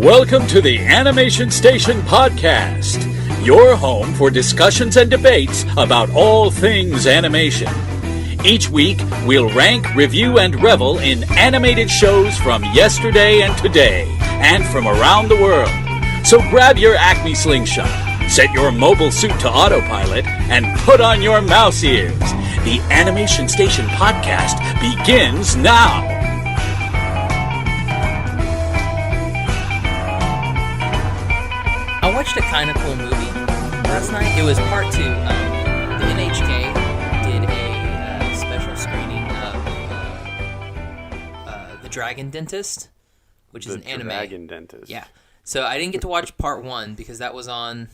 Welcome to the Animation Station Podcast, your home for discussions and debates about all things animation. Each week, we'll rank, review, and revel in animated shows from yesterday and today, and from around the world. So grab your Acme slingshot, set your mobile suit to autopilot, and put on your mouse ears. The Animation Station Podcast begins now. I watched a kind of cool movie last night. It was part 2. The NHK did a special screening of The Dragon Dentist, which is an anime. The Dragon Dentist. Yeah. So I didn't get to watch part 1 because that was on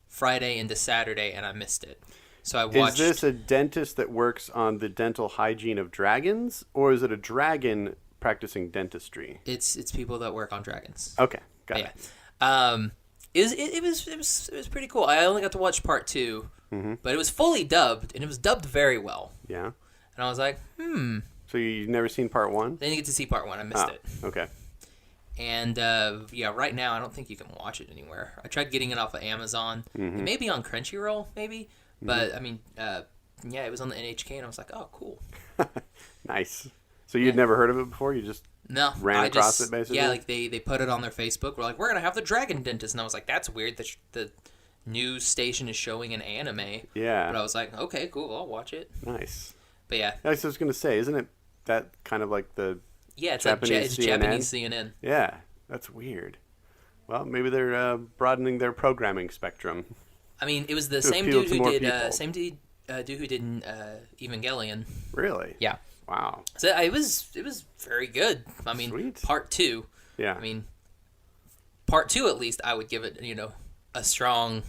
Friday into Saturday, and I missed it. So I watched... Is this a dentist that works on the dental hygiene of dragons, or is it a dragon practicing dentistry? It's people that work on dragons. Okay, got it. It was pretty cool. I only got to watch part 2, but it was fully dubbed, and it was dubbed very well. Yeah. And I was like, So you've never seen part 1? Didn't get to see part 1. I missed it. Okay. And, right now, I don't think you can watch it anywhere. I tried getting it off of Amazon. It may be on Crunchyroll, maybe. But, I mean, it was on the NHK, and I was like, oh, cool. Nice. So you'd never heard of it before? You just ran across it, basically? Yeah, like, they put it on their Facebook. We're like, we're going to have the Dragon Dentist. And I was like, that's weird that the news station is showing an anime. Yeah. But I was like, okay, cool, I'll watch it. Nice. But, yeah. I was going to say, isn't it that kind of like the... Yeah, it's Japanese like CNN? Japanese CNN. Yeah, that's weird. Well, maybe they're broadening their programming spectrum. I mean, it was the same dude who did Evangelion. Really? Yeah. Wow. So it was very good. I mean, Sweet. part 2. Yeah. I mean, part 2 at least I would give it, a strong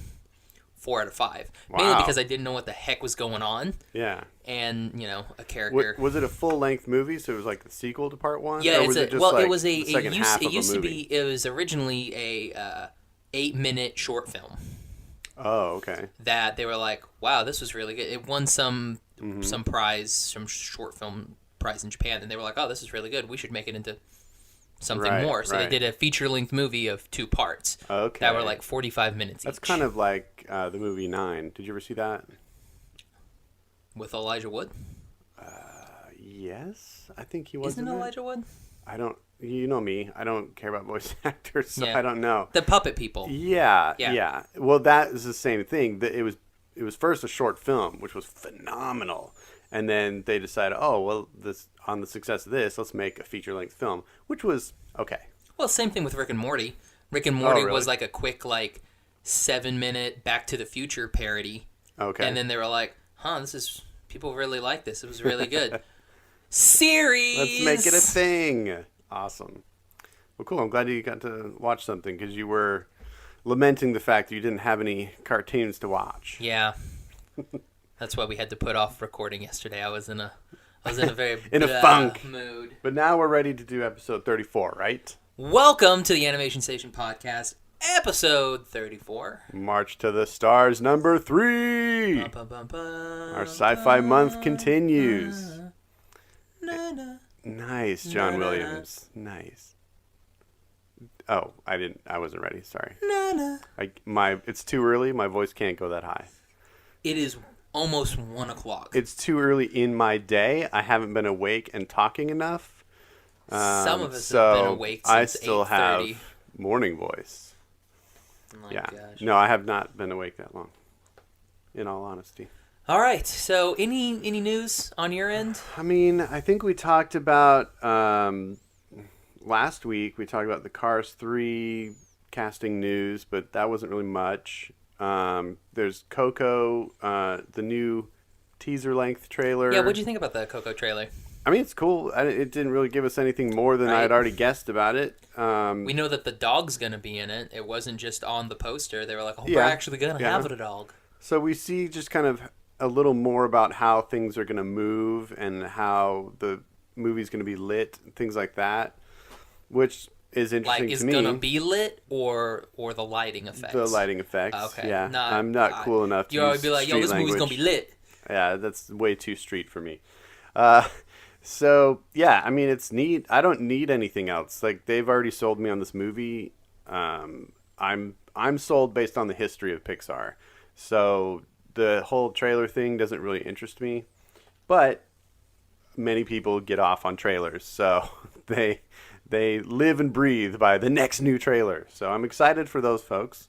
4 out of 5. Wow. Mainly because I didn't know what the heck was going on. Yeah. And, a character. Was it a full-length movie? So it was like the sequel to part 1? Yeah, or was it was originally a 8-minute short film. Oh, okay. That they were like, wow, this was really good. It won some prize, some short film prize in Japan, and they were like, oh, this is really good. We should make it into something more. So they did a feature-length movie of 2 parts. Okay. That were like 45 minutes That's each. kind of like the movie 9. Did you ever see that? With Elijah Wood? Yes. I think he was. Isn't Elijah Wood? I don't... You know me. I don't care about voice actors, so I don't know. The puppet people. Yeah. Well, that is the same thing. It was first a short film, which was phenomenal. And then they decided, on the success of this, let's make a feature-length film, which was okay. Well, same thing with Rick and Morty. Rick and Morty was like a quick, 7-minute Back to the Future parody. Okay. And then they were like, people really like this. It was really good. Series! Let's make it a thing. Awesome. Well, cool. I'm glad you got to watch something, because you were lamenting the fact that you didn't have any cartoons to watch. Yeah. That's why we had to put off recording yesterday. I was in a very in a funk mood. But now we're ready to do episode 34, right? Welcome to the Animation Station Podcast, episode 34. March to the Stars, number 3. Our sci-fi month continues. Nice, John Williams. Nice. Oh, I wasn't ready. Sorry. It's too early. My voice can't go that high. It is almost 1 o'clock. It's too early in my day. I haven't been awake and talking enough. Some of us have been awake since 8:30. I still have morning voice. My gosh. No, I have not been awake that long, in all honesty. All right. So, any news on your end? I mean, I think we talked about last week. We talked about the Cars 3 casting news, but that wasn't really much. There's Coco, the new teaser-length trailer. Yeah, what did you think about the Coco trailer? I mean, it's cool. It didn't really give us anything more than I had already guessed about it. We know that the dog's going to be in it. It wasn't just on the poster. They were like, we're actually going to have a dog. So we see just kind of a little more about how things are going to move and how the movie's going to be lit, things like that, which is interesting to me. Like, is going to be lit or the lighting effects? The lighting effects. Okay. Yeah. I'm not cool enough to use be like, yo, this movie's going to be lit. Yeah, that's way too street for me. So yeah, I mean it's neat. I don't need anything else. Like they've already sold me on this movie. I'm sold based on the history of Pixar. So the whole trailer thing doesn't really interest me, but many people get off on trailers, so they live and breathe by the next new trailer. So I'm excited for those folks,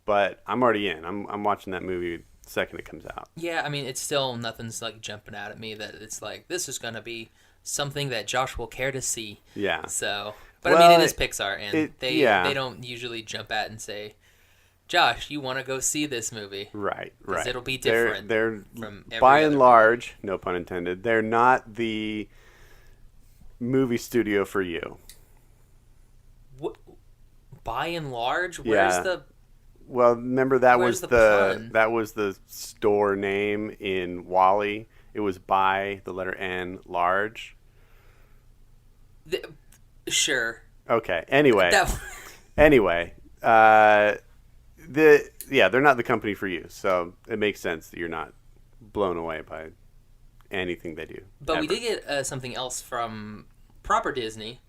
but I'm already in. I'm watching that movie the second it comes out. Yeah, I mean, it's still nothing's like jumping out at me that it's like this is gonna be something that Josh will care to see. Yeah. So, but well, I mean, it is Pixar, and they don't usually jump at and say, Josh, you want to go see this movie? Right. Because it'll be different. They're from every by and other large, movie. No pun intended. They're not the movie studio for you. What? By and large, where's the? Well, remember that was pun? That was the store name in Wall-E. It was by the letter N, large. Sure. Okay. Anyway. They're not the company for you, so it makes sense that you're not blown away by anything they do. But we did get something else from proper Disney.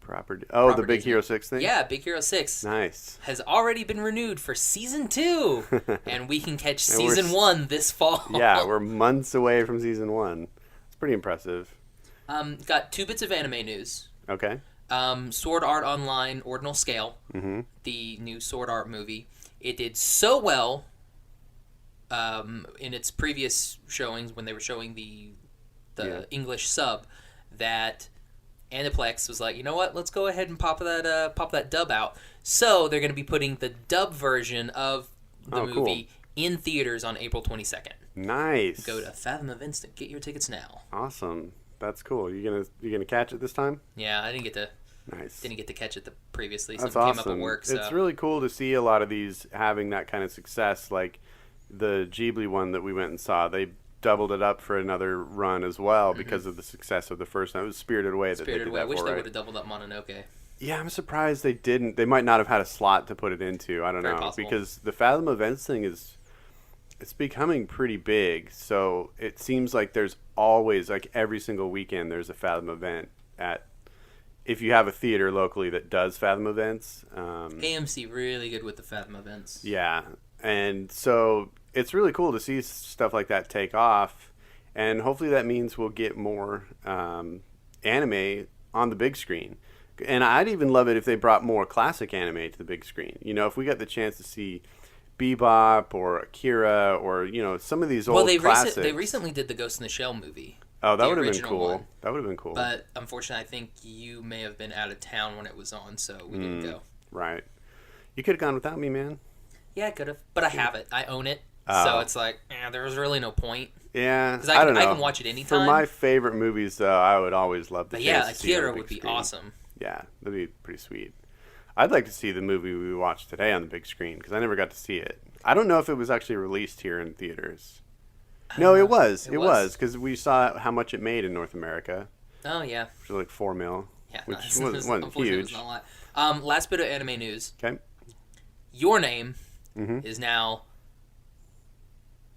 The Big Hero 6 thing? Yeah, Big Hero 6. Nice. Has already been renewed for Season 2. And we can catch Season 1 this fall. Yeah, we're months away from Season 1. It's pretty impressive. Got 2 bits of anime news. Okay. Sword Art Online Ordinal Scale, the new Sword Art movie. It did so well in its previous showings when they were showing the English sub that Aniplex was like, you know what? Let's go ahead and pop that dub out. So they're going to be putting the dub version of the movie in theaters on April 22nd. Nice. Go to Fathom Events to get your tickets now. Awesome. That's cool. You gonna catch it this time? Yeah, I didn't get to. Nice. Didn't get to catch it previously. That's Something awesome. came up at work. So. It's really cool to see a lot of these having that kind of success. Like the Ghibli one that we went and saw, they doubled it up for another run as well because of the success of the first one. It was Spirited Away that they did that for. I wish they would have doubled up Mononoke. Yeah, I'm surprised they didn't. They might not have had a slot to put it into. I don't know. Possible. Because the Fathom Events thing it's becoming pretty big. So it seems like there's always, like every single weekend, there's a Fathom event if you have a theater locally that does Fathom events. AMC really good with the Fathom events. Yeah. And so it's really cool to see stuff like that take off. And hopefully that means we'll get more anime on the big screen. And I'd even love it if they brought more classic anime to the big screen. You know, if we got the chance to see Bebop or Akira or, some of these old classics. They recently did the Ghost in the Shell movie. Oh, that would have been cool. One. That would have been cool. But unfortunately, I think you may have been out of town when it was on, so we didn't go. Right. You could have gone without me, man. Yeah, I could have. But I have it. I own it. So it's like, there was really no point. Yeah, because I don't know. I can watch it anytime. For my favorite movies, though, I would always love the chance to see it on Akira the would be screen. awesome. Yeah, that'd be pretty sweet. I'd like to see the movie we watched today on the big screen because I never got to see it. I don't know if it was actually released here in theaters. No, it was. It was because we saw how much it made in North America. Oh yeah, which was like $4 million. Yeah, which wasn't huge. It was not a lot. Last bit of anime news. Okay. Your Name is now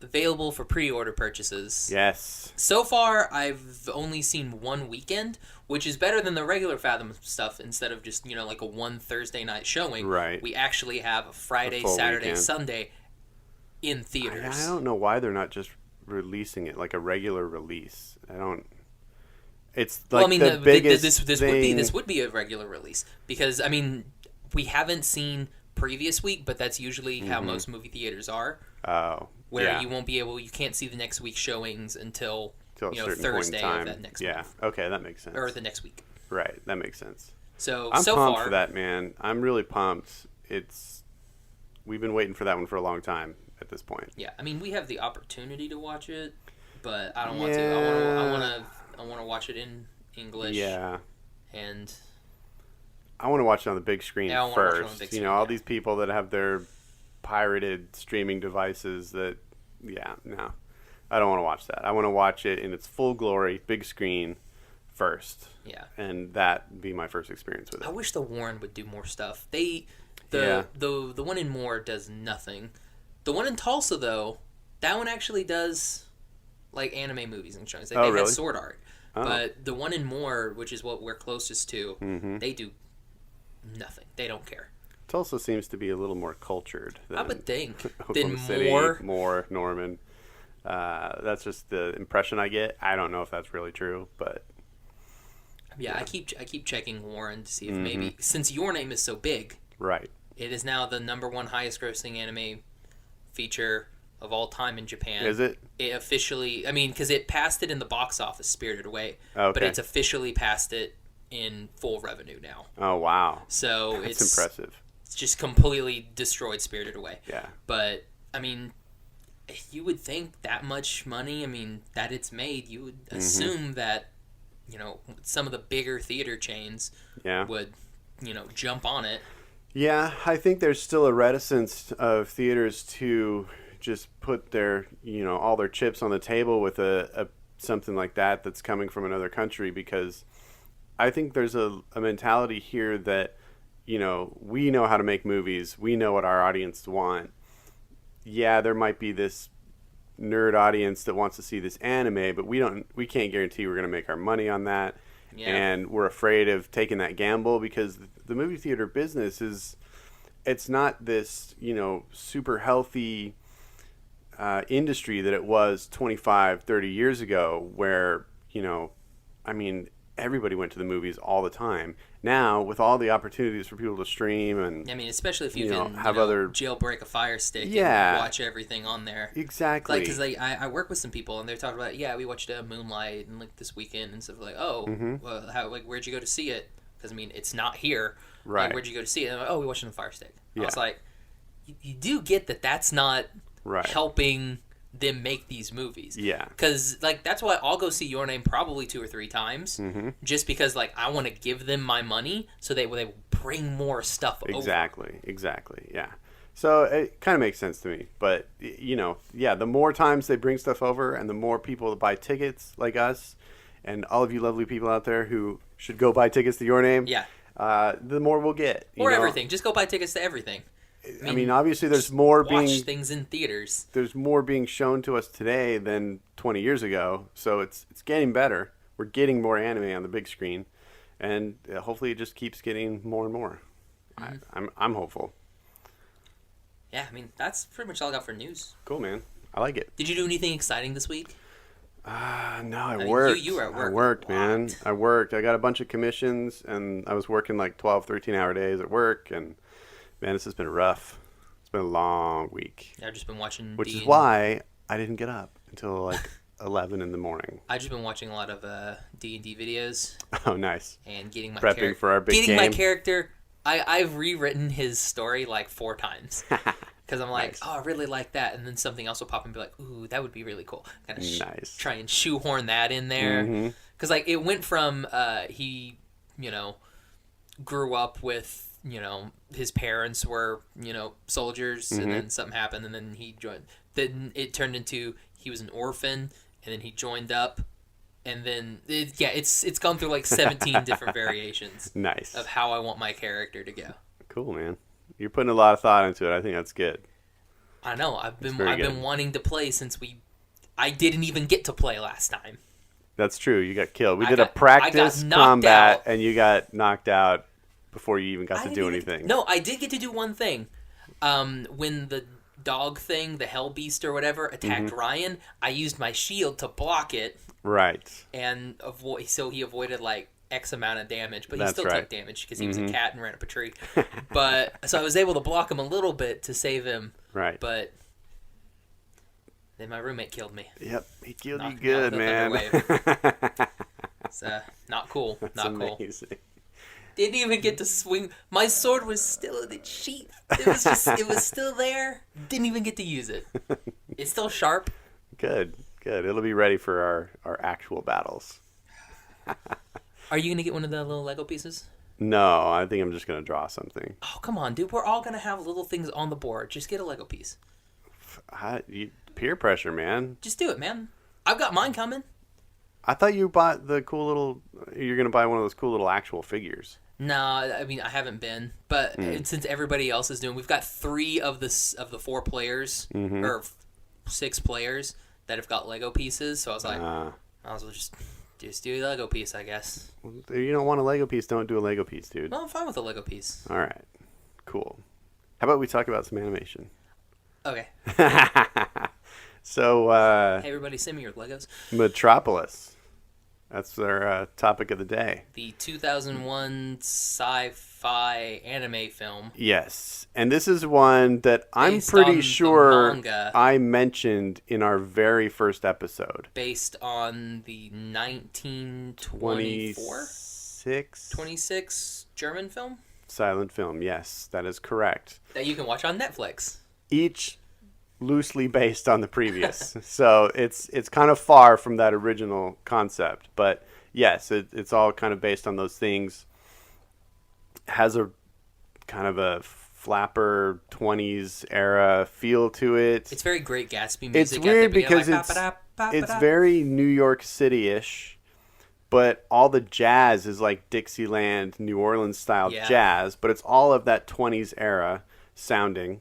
available for pre-order purchases. Yes. So far, I've only seen one weekend, which is better than the regular Fathom stuff. Instead of just like a one Thursday night showing, right? We actually have a Friday, Saturday, weekend. Sunday in theaters. I don't know why they're not just releasing it like a regular release. I don't. It's like the biggest thing. This would be a regular release because we haven't seen previous week, but that's usually how most movie theaters are. Oh, where you can't see the next week's showings until Thursday of that next month. Yeah, okay, that makes sense. Or the next week. Right, that makes sense. So I'm so pumped far, for that, man. I'm really pumped. We've been waiting for that one for a long time at this point. Yeah, we have the opportunity to watch it, but I don't want to. I want to watch it in English. Yeah. And I want to watch it on the big screen first. Watch it on the big screen, all these people that have their pirated streaming devices no. I don't want to watch that. I want to watch it in its full glory, big screen first. Yeah. And that be my first experience with it. I wish the Warren would do more stuff. The one in Moore does nothing. The one in Tulsa though, that one actually does like anime movies and shows. They really? had Sword Art. But the one in Moore, which is what we're closest to, they do nothing. They don't care. Tulsa seems to be a little more cultured than I would think. Oklahoma Than City, Moore. Moore, Norman. That's just the impression I get. I don't know if that's really true, but yeah. I keep checking Warren to see if maybe, since Your Name is so big, right, it is now the #1 highest grossing anime feature of all time in Japan. Is it? It officially, I mean, because it passed it in the box office, Spirited Away, but it's officially passed it in full revenue now. Oh wow! So it's impressive. It's just completely destroyed Spirited Away. Yeah. But I mean, you would think that much money, I mean, that it's made, you would assume that, some of the bigger theater chains would, jump on it. Yeah, I think there's still a reticence of theaters to just put their, all their chips on the table with a something like that's coming from another country, because I think there's a mentality here that, we know how to make movies. We know what our audience want. Yeah, there might be this nerd audience that wants to see this anime, but we can't guarantee we're going to make our money on that. Yeah. And we're afraid of taking that gamble because the movie theater business it's not this, super healthy industry that it was 25, 30 years ago where, everybody went to the movies all the time. Now, with all the opportunities for people to stream and... especially if you can have other... jailbreak a Fire Stick and watch everything on there. Exactly. Because I work with some people and they're talking about, we watched Moonlight and this weekend and stuff well, where'd you go to see it? Because, it's not here. Right. Where'd you go to see it? And we watched it on the Fire Stick. Yeah. I was like, you do get that that's not helping them make these movies. Yeah. Because, that's why I'll go see Your Name probably 2 or 3 times. Just because, I want to give them my money so they will bring more stuff over. Exactly, yeah. So it kind of makes sense to me. But, the more times they bring stuff over and the more people that buy tickets like us and all of you lovely people out there who should go buy tickets to Your Name, the more we'll get. Or everything. Just go buy tickets to everything. I mean, obviously, there's more watch things in theaters. There's more being shown to us today than 20 years ago, so it's getting better. We're getting more anime on the big screen, and hopefully, it just keeps getting more and more. I'm hopeful. Yeah, that's pretty much all I got for news. Cool, man. I like it. Did you do anything exciting this week? No, I worked. You were at work. I worked, man. I worked. I got a bunch of commissions, and I was working 12, 13-hour days at work, and man, this has been rough. It's been a long week. I've just been watching Which is why I didn't get up until 11 in the morning. I've just been watching a lot of D&D videos. Oh, nice. And getting my prepping for our big game. Getting my character. I've rewritten his story 4 times. Because I'm like, nice. I really like that. And then something else will pop and be like, ooh, that would be really cool. Kind of nice. Try and shoehorn that in there. Because it went from he, grew up with, his parents were, soldiers, and then something happened, and then he joined. Then it turned into he was an orphan, and then he joined up, and then it's gone through 17 different variations. Nice. Of how I want my character to go. Cool, man. You're putting a lot of thought into it. I think that's good. I know. I've been wanting to play since I didn't even get to play last time. That's true. You got killed. We did a practice combat, and you got knocked out before you even got to do anything. No, I did get to do one thing. When the dog thing, the hell beast or whatever, attacked Ryan, I used my shield to block it. Right. And so he avoided X amount of damage, but he still took damage because he was a cat and ran up a tree. But so I was able to block him a little bit to save him. Right. But then my roommate killed me. Yep, he killed you good, man. It's not cool. That's not amazing. Cool. Didn't even get to swing. My sword was still in its sheath. It was still there. Didn't even get to use it. It's still sharp. Good. It'll be ready for our actual battles. Are you gonna get one of the little Lego pieces? No, I think I'm just gonna draw something. Oh, come on, dude. We're all gonna have little things on the board. Just get a Lego piece. Peer pressure, man. Just do it, man. I've got mine coming. I thought you bought the cool little... You're going to buy one of those cool little actual figures. No, I haven't been. But since everybody else is doing... We've got 3 of the 4 players, or 6 players, that have got Lego pieces. So I was like, I was just Just do a Lego piece, I guess. Well, if you don't want a Lego piece, don't do a Lego piece, dude. No, I'm fine with a Lego piece. All right. Cool. How about we talk about some animation? Okay. So, hey, everybody, send me your Legos. Metropolis. That's our topic of the day. The 2001 sci-fi anime film. Yes. And this is one that I'm pretty sure I mentioned in our very first episode. Based on the 1924? 26 German film? Silent film, yes. That is correct. That you can watch on Netflix. Each loosely based on the previous. So it's kind of far from that original concept. But yes, it's all kind of based on those things. Has a kind of a flapper 20s era feel to it. It's very Great Gatsby music. It's weird because it's very New York City-ish, but all the jazz is like Dixieland, New Orleans style jazz, but it's all of that 20s era sounding.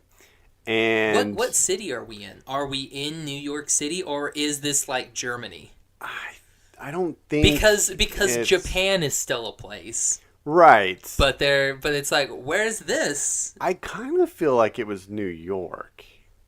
And what city are we in? Are we in New York City, or is this like Germany? I don't think because Japan is still a place, right? But it's like, where's this? I kind of feel like it was New York.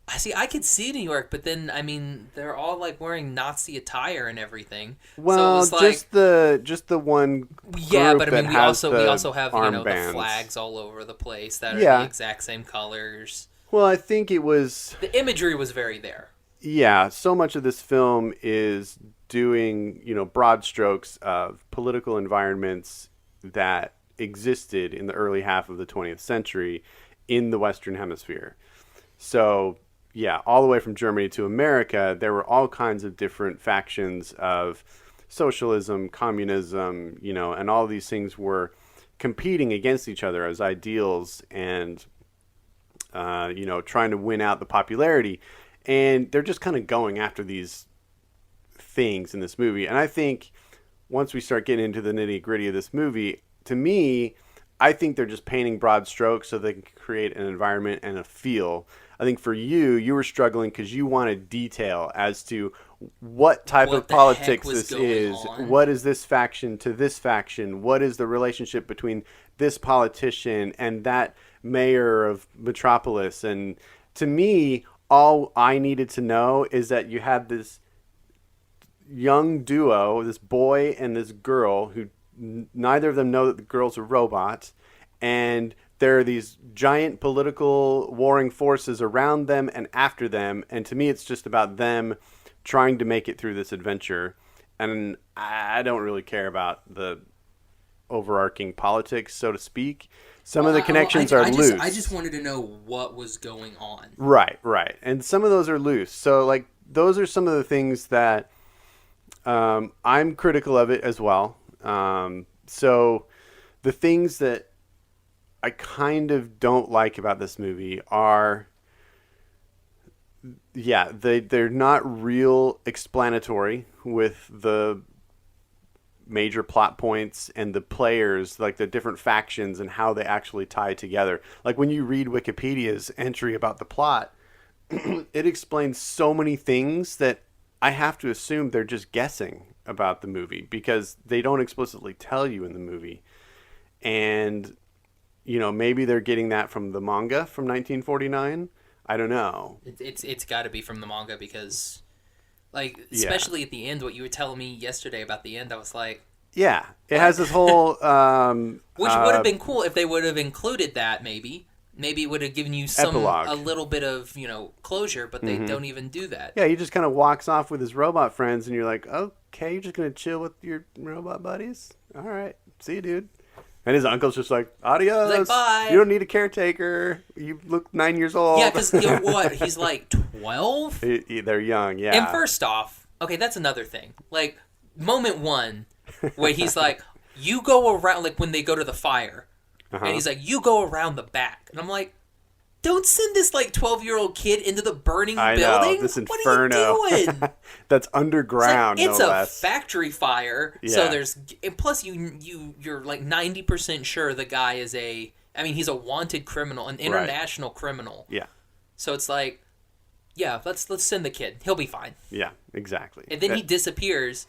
I could see New York, but then I mean, they're all like wearing Nazi attire and everything. Well, so it was just the one. Yeah, but I mean, we also have armbands. the flags all over the place that are the exact same colors. Well, I think it was... The imagery was very there. Yeah, so much of this film is doing, broad strokes of political environments that existed in the early half of the 20th century in the Western Hemisphere. So, yeah, all the way from Germany to America, there were all kinds of different factions of socialism, communism, and all these things were competing against each other as ideals and... trying to win out the popularity, and they're just kind of going after these things in this movie. And I think once we start getting into the nitty gritty of this movie, to me, I think they're just painting broad strokes so they can create an environment and a feel. I think for you were struggling because you wanted detail as to what type of politics this is. What is this faction to this faction? What is the relationship between this politician and that mayor of Metropolis? And to me, all I needed to know is that you had this young duo, this boy and this girl, who neither of them know that the girl's a robot, and there are these giant political warring forces around them and after them, and to me it's just about them trying to make it through this adventure. And I don't really care about the overarching politics, so to speak. Some of the connections are loose. I just wanted to know what was going on. Right. And some of those are loose. So, like, those are some of the things that I'm critical of it as well. So, the things that I kind of don't like about this movie are, they're not real explanatory with the major plot points and the players, like the different factions and how they actually tie together. Like when you read Wikipedia's entry about the plot, it explains so many things that I have to assume they're just guessing about the movie because they don't explicitly tell you in the movie. And, maybe they're getting that from the manga from 1949. I don't know. It's got to be from the manga because... especially at the end, what you were telling me yesterday about the end, I was like... Yeah, it has this whole... which would have been cool if they would have included that, maybe. Maybe it would have given you a little bit of, closure, but they don't even do that. Yeah, he just kind of walks off with his robot friends, and you're like, okay, you're just going to chill with your robot buddies? All right, see you, dude. And his uncle's just like, adios. He's like, bye. You don't need a caretaker. You look 9 years old. Yeah, because what? He's like 12? They're young, yeah. And first off, okay, that's another thing. Like, moment one, where he's like, you go around, like when they go to the fire, and he's like, you go around the back. And I'm like, don't send this, 12-year-old kid into the burning building. Know, this inferno. What are you doing? That's underground, it's no a less. factory fire, so there's... And plus, you're 90% sure the guy is he's a wanted criminal, an international criminal. Yeah. So it's like, let's send the kid. He'll be fine. Yeah, exactly. And then he disappears.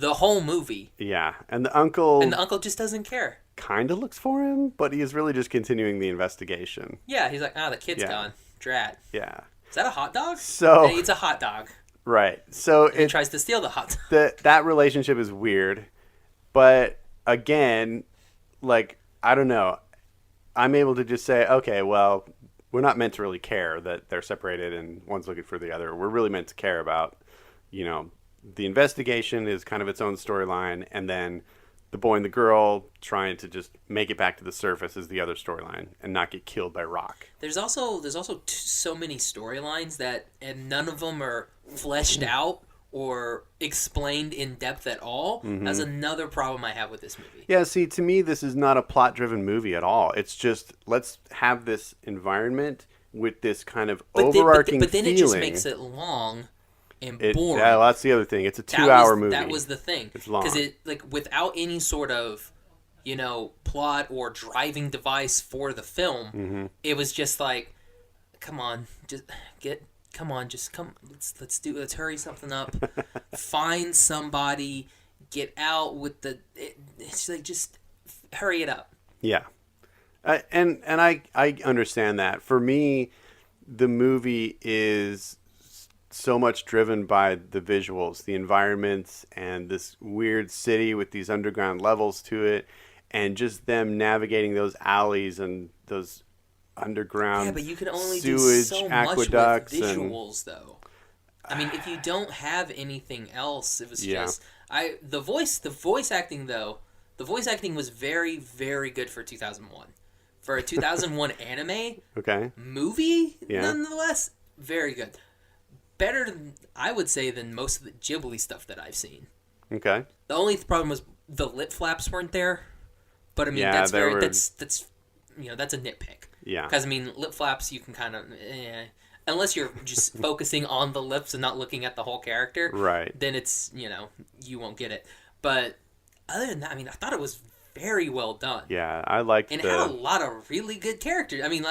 the whole movie. Yeah, and the uncle just doesn't care. Kind of looks for him, but he is really just continuing the investigation. Yeah, he's like, the kid's gone. Drat. Yeah. Is that a hot dog? So he eats a hot dog. Right. So he tries to steal the hot dog. That relationship is weird, but again, like, I don't know. I'm able to just say, okay, well, we're not meant to really care that they're separated and one's looking for the other. We're really meant to care about, the investigation is kind of its own storyline, and then the boy and the girl trying to just make it back to the surface is the other storyline and not get killed by rock. There's also so many storylines and none of them are fleshed out or explained in depth at all. Mm-hmm. That's another problem I have with this movie. Yeah, see, to me, this is not a plot-driven movie at all. It's just, let's have this environment with this kind of overarching but then feeling. It just makes it long and boring. Yeah, well, that's the other thing. It's a 2-hour movie. That was the thing. It's long. Because without any sort of, plot or driving device for the film, mm-hmm. It was just like, come on, let's hurry something up. Find somebody, get out with it's like, just hurry it up. Yeah. And I understand that. For me, the movie is so much driven by the visuals, the environments, and this weird city with these underground levels to it, and just them navigating those alleys and those underground yeah, but you can only sewage, do so aqueducts, much with visuals, though. I mean, if you don't have anything else, it was just the voice acting though. The voice acting was very, very good for 2001. For a 2001 anime movie, nonetheless, very good. Better, I would say, than most of the Ghibli stuff that I've seen. Okay. The only problem was the lip flaps weren't there, but I mean that's a nitpick. Yeah. Because I mean lip flaps you can kind of unless you're just focusing on the lips and not looking at the whole character. Right. Then it's you won't get it. But other than that, I mean I thought it was very well done. Yeah, I liked it. And it had a lot of really good characters. I mean,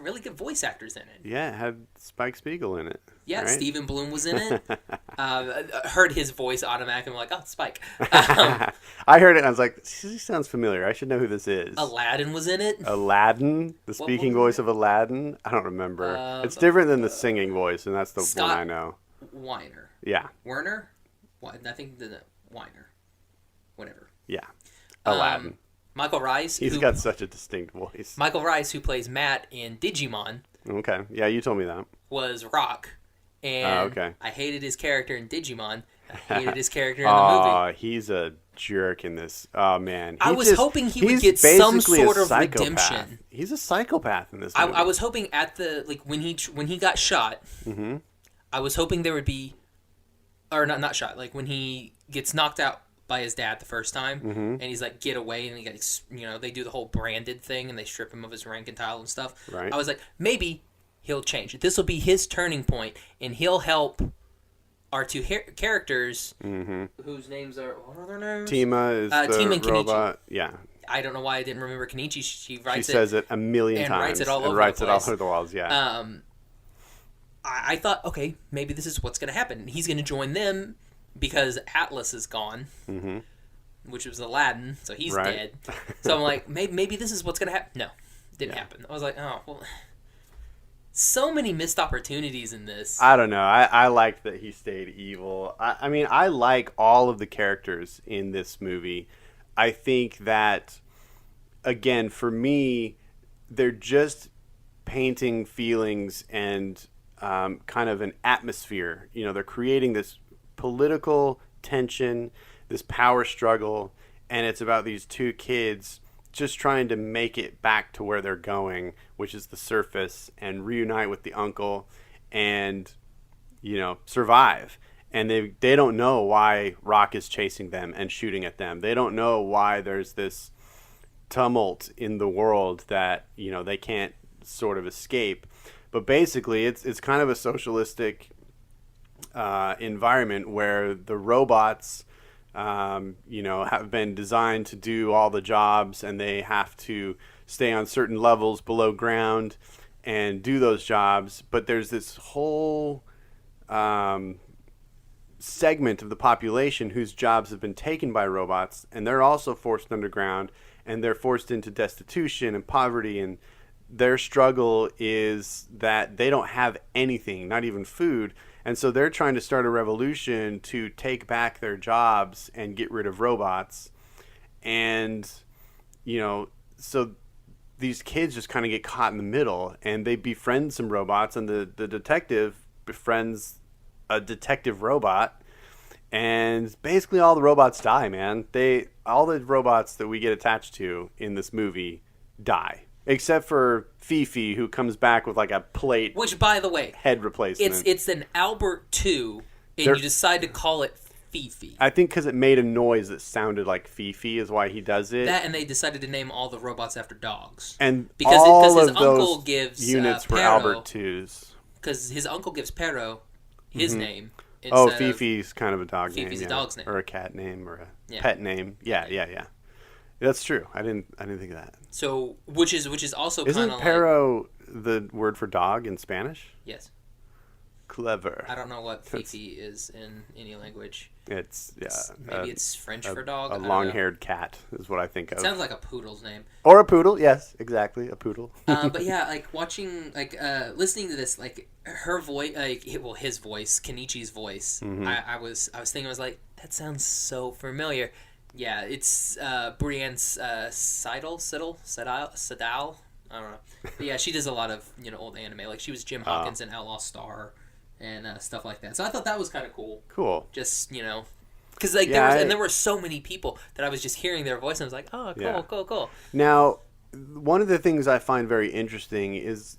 really good voice actors in it. Yeah, it had Spike Spiegel in it. Yeah, right? Stephen Bloom was in it. I heard his voice automatically. I'm like, oh, Spike. I heard it and I was like, he sounds familiar. I should know who this is. Aladdin was in it. Aladdin? The speaking voice of Aladdin? I don't remember. It's different than the singing voice, and that's the one I know. Weiner. Yeah. Werner? I think the Weiner. Whatever. Yeah. Aladdin. Michael Rice. He's got such a distinct voice. Michael Rice, who plays Matt in Digimon. Okay. Yeah, you told me that. Was Rock. And I hated his character in Digimon. I hated his character in the movie. Oh, he's a jerk in this. Oh, man. I was hoping he would get some sort of redemption. He's a psychopath in this movie. I was hoping at the, when he got shot, mm-hmm. I was hoping there would be, or not shot, like when he gets knocked out by his dad the first time, mm-hmm. and he's like, get away, and he got, they do the whole branded thing, and they strip him of his rank and tile and stuff. Right. I was like, maybe he'll change. This will be his turning point, and he'll help our two characters, mm-hmm. whose names are, what are their names? Tima is the Tima and robot. Kenichi. Yeah. I don't know why I didn't remember Kenichi. She says it a million times. And writes it all over the walls, yeah. I thought, okay, maybe this is what's going to happen. He's going to join them because Atlas is gone, mm-hmm. which was Aladdin, so he's dead. So I'm like, maybe this is what's going to happen. No, didn't happen. I was like, oh, well, so many missed opportunities in this. I don't know. I liked that he stayed evil. I mean, I like all of the characters in this movie. I think that, again, for me, they're just painting feelings and kind of an atmosphere. They're creating this political tension, this power struggle, and it's about these two kids just trying to make it back to where they're going, which is the surface, and reunite with the uncle and, survive. And they don't know why Rock is chasing them and shooting at them. They don't know why there's this tumult in the world that, they can't sort of escape. But basically, it's kind of a socialistic environment where the robots, have been designed to do all the jobs, and they have to stay on certain levels below ground and do those jobs. But there's this whole segment of the population whose jobs have been taken by robots, and they're also forced underground, and they're forced into destitution and poverty, and their struggle is that they don't have anything, not even food, and so they're trying to start a revolution to take back their jobs and get rid of robots. And so these kids just kind of get caught in the middle, and they befriend some robots, and the detective befriends a detective robot, and basically all the robots die, man. All the robots that we get attached to in this movie die, except for Fifi, who comes back with like a plate, which, by the way, head replacement. It's an Albert 2, and you decide to call it Fifi. I think because it made a noise that sounded like Fifi is why he does it. That, and they decided to name all the robots after dogs. And because his of uncle those gives units were Pero, Albert 2s. Because his uncle gives Pero his name. Oh, Fifi's kind of a dog name. Fifi's a dog's name. Or a cat name or a pet name. Yeah. That's true. I didn't think of that. So, which is also kind of like... Isn't Pero the word for dog in Spanish? Yes. Clever. I don't know what Fifi is in any language. It's maybe it's French for dog. A long-haired cat is what I think of. It sounds like a poodle's name. Or a poodle, yes, exactly, a poodle. But yeah, like watching, listening to this, like her voice, his voice, Kenichi's voice. Mm-hmm. I was thinking, I was like, that sounds so familiar. Yeah, it's Brienne Seidel. I don't know. But yeah, she does a lot of old anime. Like she was Jim Hawkins in Outlaw Star. And stuff like that. So I thought that was kind of cool. Cool. Just, because there were so many people that I was just hearing their voice and I was like, oh, cool. Now, one of the things I find very interesting is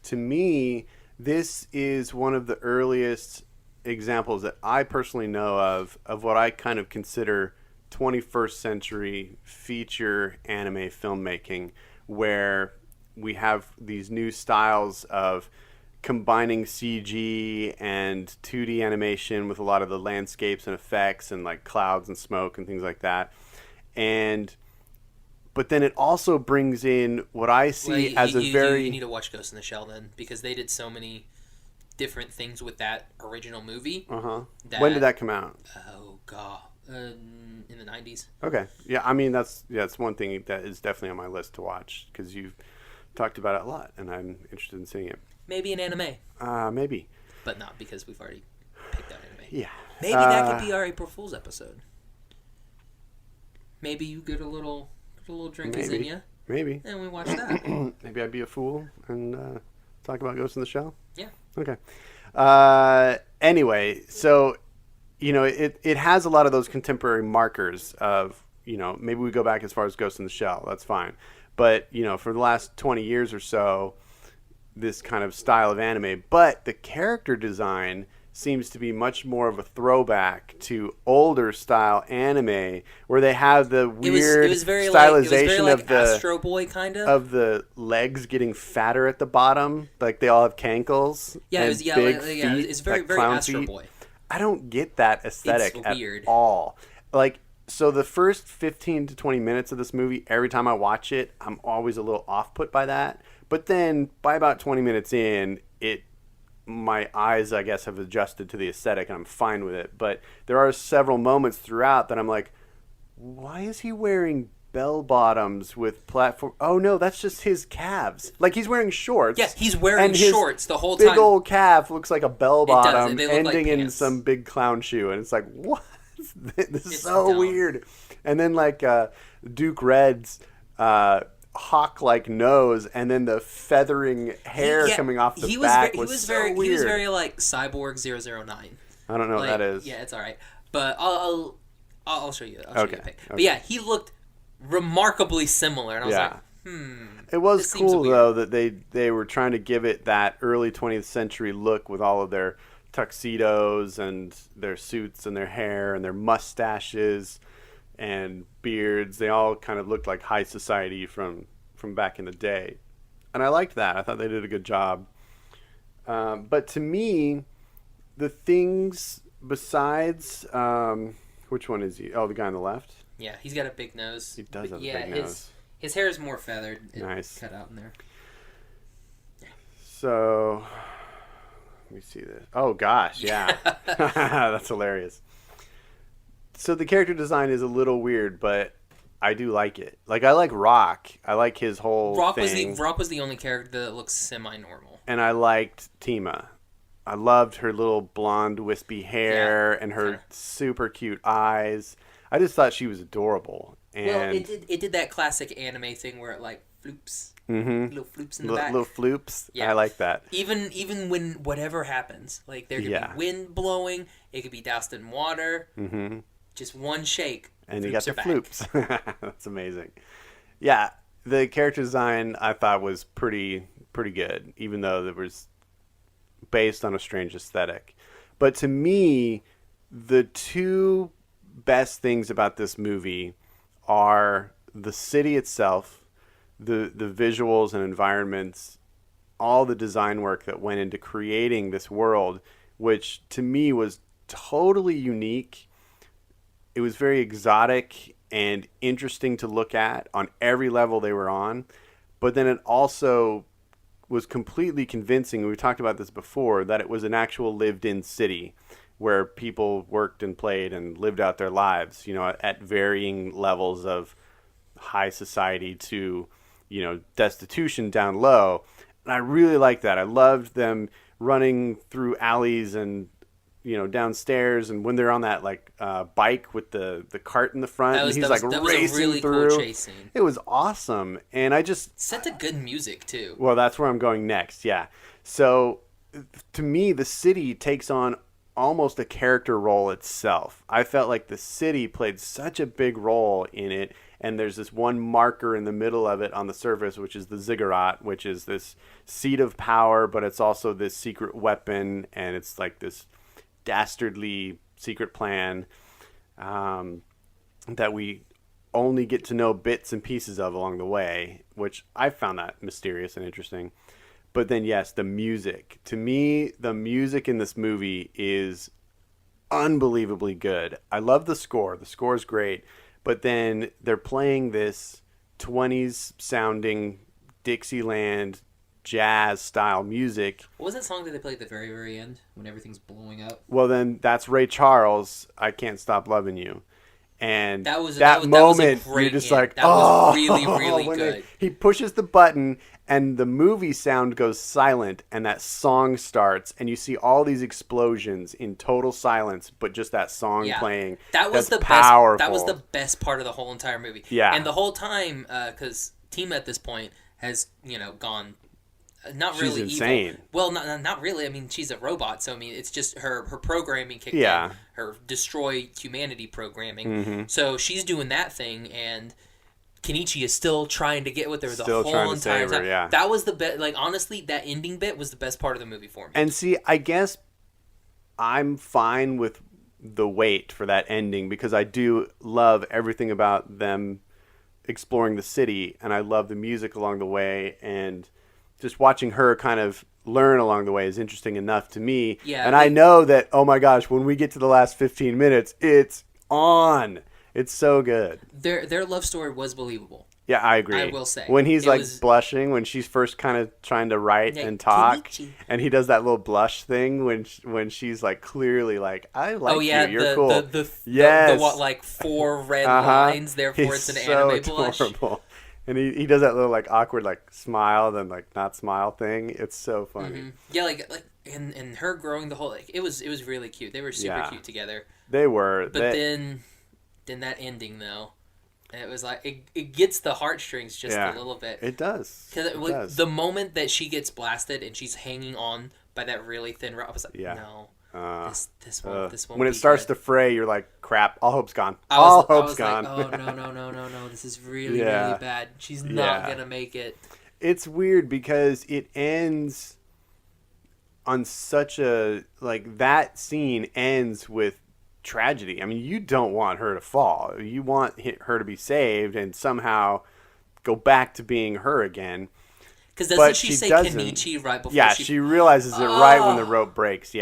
to me, this is one of the earliest examples that I personally know of what I kind of consider 21st century feature anime filmmaking, where we have these new styles of combining CG and 2D animation with a lot of the landscapes and effects and like clouds and smoke and things like that. But then it also brings in what I see as a very... You need to watch Ghost in the Shell then, because they did so many different things with that original movie. Uh-huh. When did that come out? Oh, God. In the 90s. Okay. Yeah, I mean, that's one thing that is definitely on my list to watch, because you've talked about it a lot, and I'm interested in seeing it. Maybe an anime. Maybe. But not, because we've already picked out anime. Yeah. Maybe that could be our April Fool's episode. Maybe you get a little drinkies in you. Maybe. And we watch that. Maybe I'd be a fool and talk about Ghost in the Shell? Yeah. Okay. Anyway, so, it has a lot of those contemporary markers of, maybe we go back as far as Ghost in the Shell. That's fine. But, for the last 20 years or so, this kind of style of anime, but the character design seems to be much more of a throwback to older style anime, where they have the weird it was very stylization like of the Astro Boy kind of the legs getting fatter at the bottom, like they all have cankles. Yeah, it's very like very Astro feet. Boy. I don't get that aesthetic It's at weird. all. Like, so the first 15 to 20 minutes of this movie, every time I watch it, I'm always a little off-put by that. But then, by about 20 minutes in, my eyes, I guess, have adjusted to the aesthetic, and I'm fine with it. But there are several moments throughout that I'm like, why is he wearing bell bottoms with platform? Oh, no, that's just his calves. Like, he's wearing shorts. Yes, he's wearing shorts the whole time. Big old calf looks like a bell bottom ending like in some big clown shoe. And it's like, what? This is so dumb. weird. And then, like, Duke Red's... hawk-like nose, and then the feathering hair coming off the back was so weird. He was very like Cyborg 009. I don't know what that is. Yeah, it's all right. But I'll show you. I'll show you the pic. Okay. But yeah, he looked remarkably similar, and I was like, It was cool though that they were trying to give it that early 20th century look with all of their tuxedos and their suits and their hair and their mustaches and beards. They all kind of looked like high society from back in the day. And I liked that. I thought they did a good job. But to me, the things besides... which one is he? Oh, the guy on the left? Yeah, he's got a big nose. He does have a big nose. His hair is more feathered. Nice. Cut out in there. So... Let me see this. Oh gosh, yeah. That's hilarious. So the character design is a little weird, but I do like it. Like, I like Rock. I like his whole thing. Rock was the only character that looks semi-normal. And I liked Tima. I loved her little blonde wispy hair and her super cute eyes. I just thought she was adorable. And well, it did that classic anime thing where it like floops. Mm-hmm. Little floops in the back. Little floops. Yeah. I like that. Even when whatever happens, like there could be wind blowing, it could be doused in water. Mm-hmm. Just one shake, and you got the floops. That's amazing. Yeah, the character design I thought was pretty good, even though it was based on a strange aesthetic. But to me, the two best things about this movie are the city itself, the visuals and environments, all the design work that went into creating this world, which to me was totally unique. It was very exotic and interesting to look at on every level they were on. But then it also was completely convincing, we talked about this before, that it was an actual lived-in city where people worked and played and lived out their lives, you know, at varying levels of high society to, you know, destitution down low. And I really liked that. I loved them running through alleys and, you know, downstairs, and when they're on that like bike with the cart in the front, and he's like racing really through. Cool chase scene. It was awesome, and I just set to good music too. Well, that's where I'm going next. Yeah, so to me, the city takes on almost a character role itself. I felt like the city played such a big role in it, and there's this one marker in the middle of it on the surface, which is the ziggurat, which is this seat of power, but it's also this secret weapon, and it's like this dastardly secret plan that we only get to know bits and pieces of along the way, which I found that mysterious and interesting. But then, yes, the music. To me, the music in this movie is unbelievably good. I love the score. The score is great. But then they're playing this 20s sounding Dixieland jazz style music. What was that song that they played at the very, very end when everything's blowing up? Well, then that's Ray Charles, I Can't Stop Loving You. And that moment, you're just end. like, that was really, really good. He pushes the button, and the movie sound goes silent, and that song starts, and you see all these explosions in total silence, but just that song playing. That's powerful. That was the best part of the whole entire movie. Yeah. And the whole time, because Tima at this point has, you know, gone. Not really she's insane. Evil. Well, not really. I mean, she's a robot, so I mean, it's just her programming kicked in. Her destroy humanity programming. Mm-hmm. So she's doing that thing, and Kenichi is still trying to get with her the whole entire time. Yeah. That was the best. Like, honestly, that ending bit was the best part of the movie for me. And see, I guess I'm fine with the wait for that ending because I do love everything about them exploring the city, and I love the music along the way, and just watching her kind of learn along the way is interesting enough to me. Yeah, and I know that, oh my gosh, when we get to the last 15 minutes, it's on. It's so good. Their love story was believable. Yeah, I agree. I will say. When he's blushing, when she's first kind of trying to write and talk, Kenichi. And he does that little blush thing when she's like clearly like, I like you, you're cool. The what, like 4 red lines, therefore it's an anime blush. Adorable. And he does that little like awkward like smile then like not smile thing. It's so funny. Mm-hmm. Yeah, like and her growing the whole like it was really cute. They were super cute together. They were. But then that ending though, it was like it gets the heartstrings just a little bit. It does. Because the moment that she gets blasted and she's hanging on by that really thin rope, I was like, no. This won't when it be starts good. to fray, you're like, crap, all hope's gone. All hope's gone. Like, oh, no. This is really, really bad. She's not going to make it. It's weird because it ends on such a, like, that scene ends with tragedy. I mean, you don't want her to fall. You want her to be saved and somehow go back to being her again. Because doesn't she say Kenichi right before she realizes it right when the rope breaks,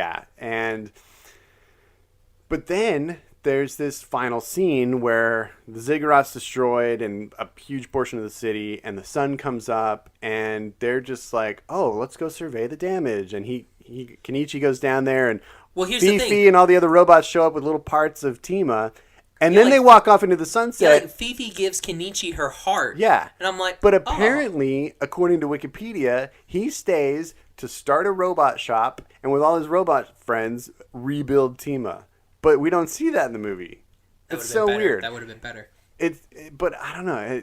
but then there's this final scene where the ziggurat's destroyed and a huge portion of the city, and the sun comes up, and they're just like, oh, let's go survey the damage, and he Kenichi goes down there, and here's the thing. Fifi and all the other robots show up with little parts of Tima, and then they walk off into the sunset. Yeah, Fifi gives Kenichi her heart. Yeah. And I'm like, but apparently, according to Wikipedia, he stays to start a robot shop and with all his robot friends rebuild Tima. But we don't see that in the movie. It's so weird. That would have been better. But I don't know.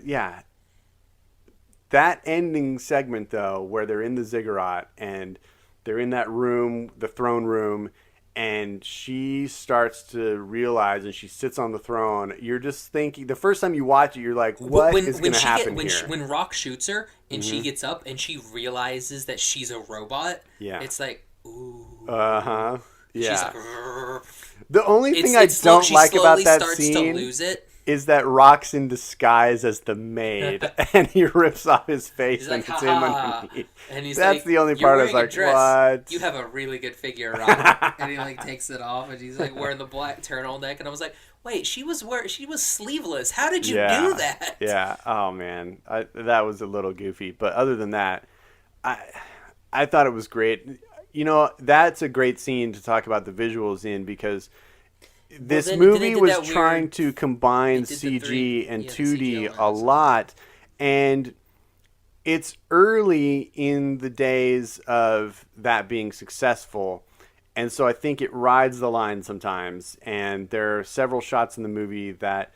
That ending segment, though, where they're in the ziggurat and they're in that room, the throne room, and she starts to realize, and she sits on the throne. You're just thinking, the first time you watch it, you're like, what is going to happen here? When Rock shoots her, and she gets up, and she realizes that she's a robot, it's like, ooh. Uh-huh. Yeah. She's like, the only thing I don't like about that scene to lose it. Is that Rock's in disguise as the maid, and he rips off his face and it's him underneath. And That's the only part I was like, what? You have a really good figure, Rock. And he takes it off, and he's wearing the black turtleneck, and I was like, wait, she was sleeveless. How did you do that? Yeah. Oh man, that was a little goofy, but other than that, I thought it was great. That's a great scene to talk about the visuals in because. This movie was trying to combine CG and 2D a lot, and it's early in the days of that being successful, and so I think it rides the line sometimes, and there are several shots in the movie that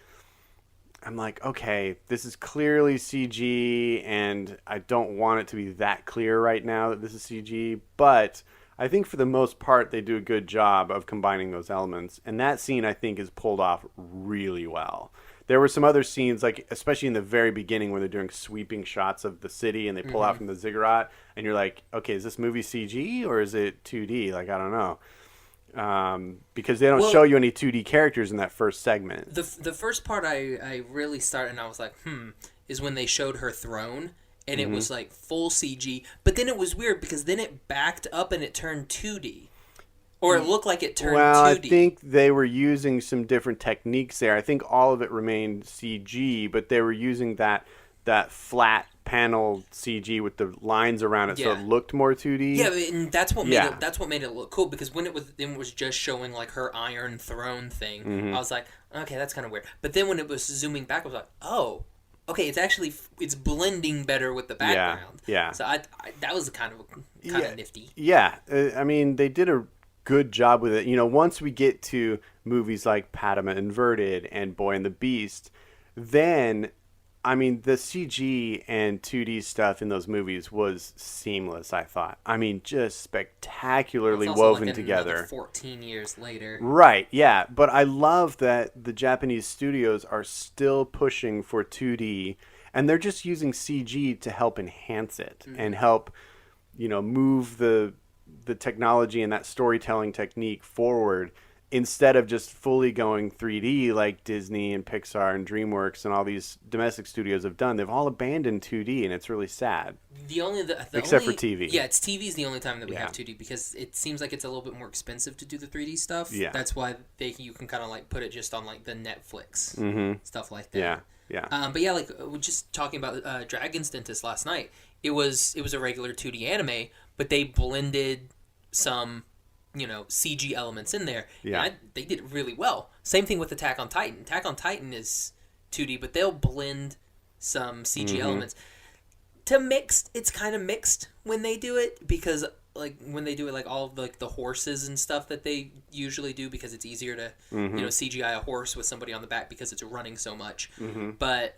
I'm like, okay, this is clearly CG, and I don't want it to be that clear right now that this is CG, but I think for the most part, they do a good job of combining those elements. And that scene, I think, is pulled off really well. There were some other scenes, especially in the very beginning, where they're doing sweeping shots of the city and they pull out from the ziggurat. And you're like, okay, is this movie CG or is it 2D? I don't know. Because they don't show you any 2D characters in that first segment. The first part I really started and I was like, is when they showed her throne. And it was full CG. But then it was weird because then it backed up and it turned 2D. Or it looked like it turned 2D. Well, I think they were using some different techniques there. I think all of it remained CG, but they were using that flat panel CG with the lines around it so it looked more 2D. Yeah, and that's what made it look cool because when it was just showing her Iron Throne thing, I was like, okay, that's kind of weird. But then when it was zooming back, I was like, oh, okay, it's blending better with the background. Yeah. So that was kind of nifty. Yeah. I mean, they did a good job with it. Once we get to movies like Padma Inverted and Boy and the Beast, then, I mean, the CG and 2D stuff in those movies was seamless, I thought. I mean, just spectacularly woven together. 14 years later. Right, yeah. But I love that the Japanese studios are still pushing for 2D, and they're just using CG to help enhance it and help, move the technology and that storytelling technique forward instead of just fully going 3D like Disney and Pixar and DreamWorks and all these domestic studios have done. They've all abandoned 2D, and it's really sad. Except for TV. Yeah, TV's the only time that we have 2D because it seems like it's a little bit more expensive to do the 3D stuff. Yeah. That's why you can kind of put it just on the Netflix stuff like that. Yeah. But yeah, we're just talking about Dragon's Dentist last night. It was a regular 2D anime, but they blended some CG elements in there. Yeah. And they did it really well. Same thing with Attack on Titan. Attack on Titan is 2D, but they'll blend some CG elements. It's kind of mixed when they do it because when they do it all of the horses and stuff that they usually do because it's easier to CGI a horse with somebody on the back because it's running so much. But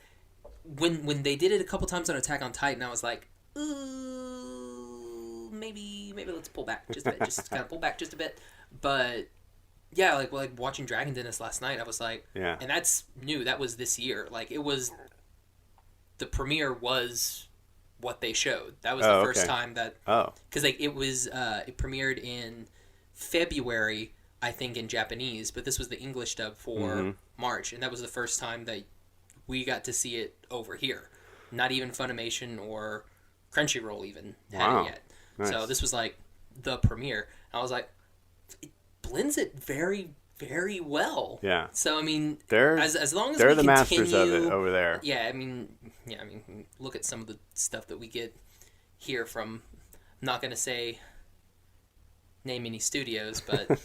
when they did it a couple times on Attack on Titan, I was like, ooh, maybe let's pull back just a bit. Just kind of pull back just a bit. But yeah, like watching Dragon Dentist last night, I was like, and that's new. That was this year. It was the premiere was what they showed. That was the first time that because it was it premiered in February, I think, in Japanese, but this was the English dub for March, and that was the first time that we got to see it over here. Not even Funimation or Crunchyroll even had it yet. Nice. So this was the premiere. I was like, it blends it very, very well. Yeah. So I mean, as long as they're we the masters of it over there. Yeah, I mean, look at some of the stuff that we get here from. I'm not gonna say name any studios, but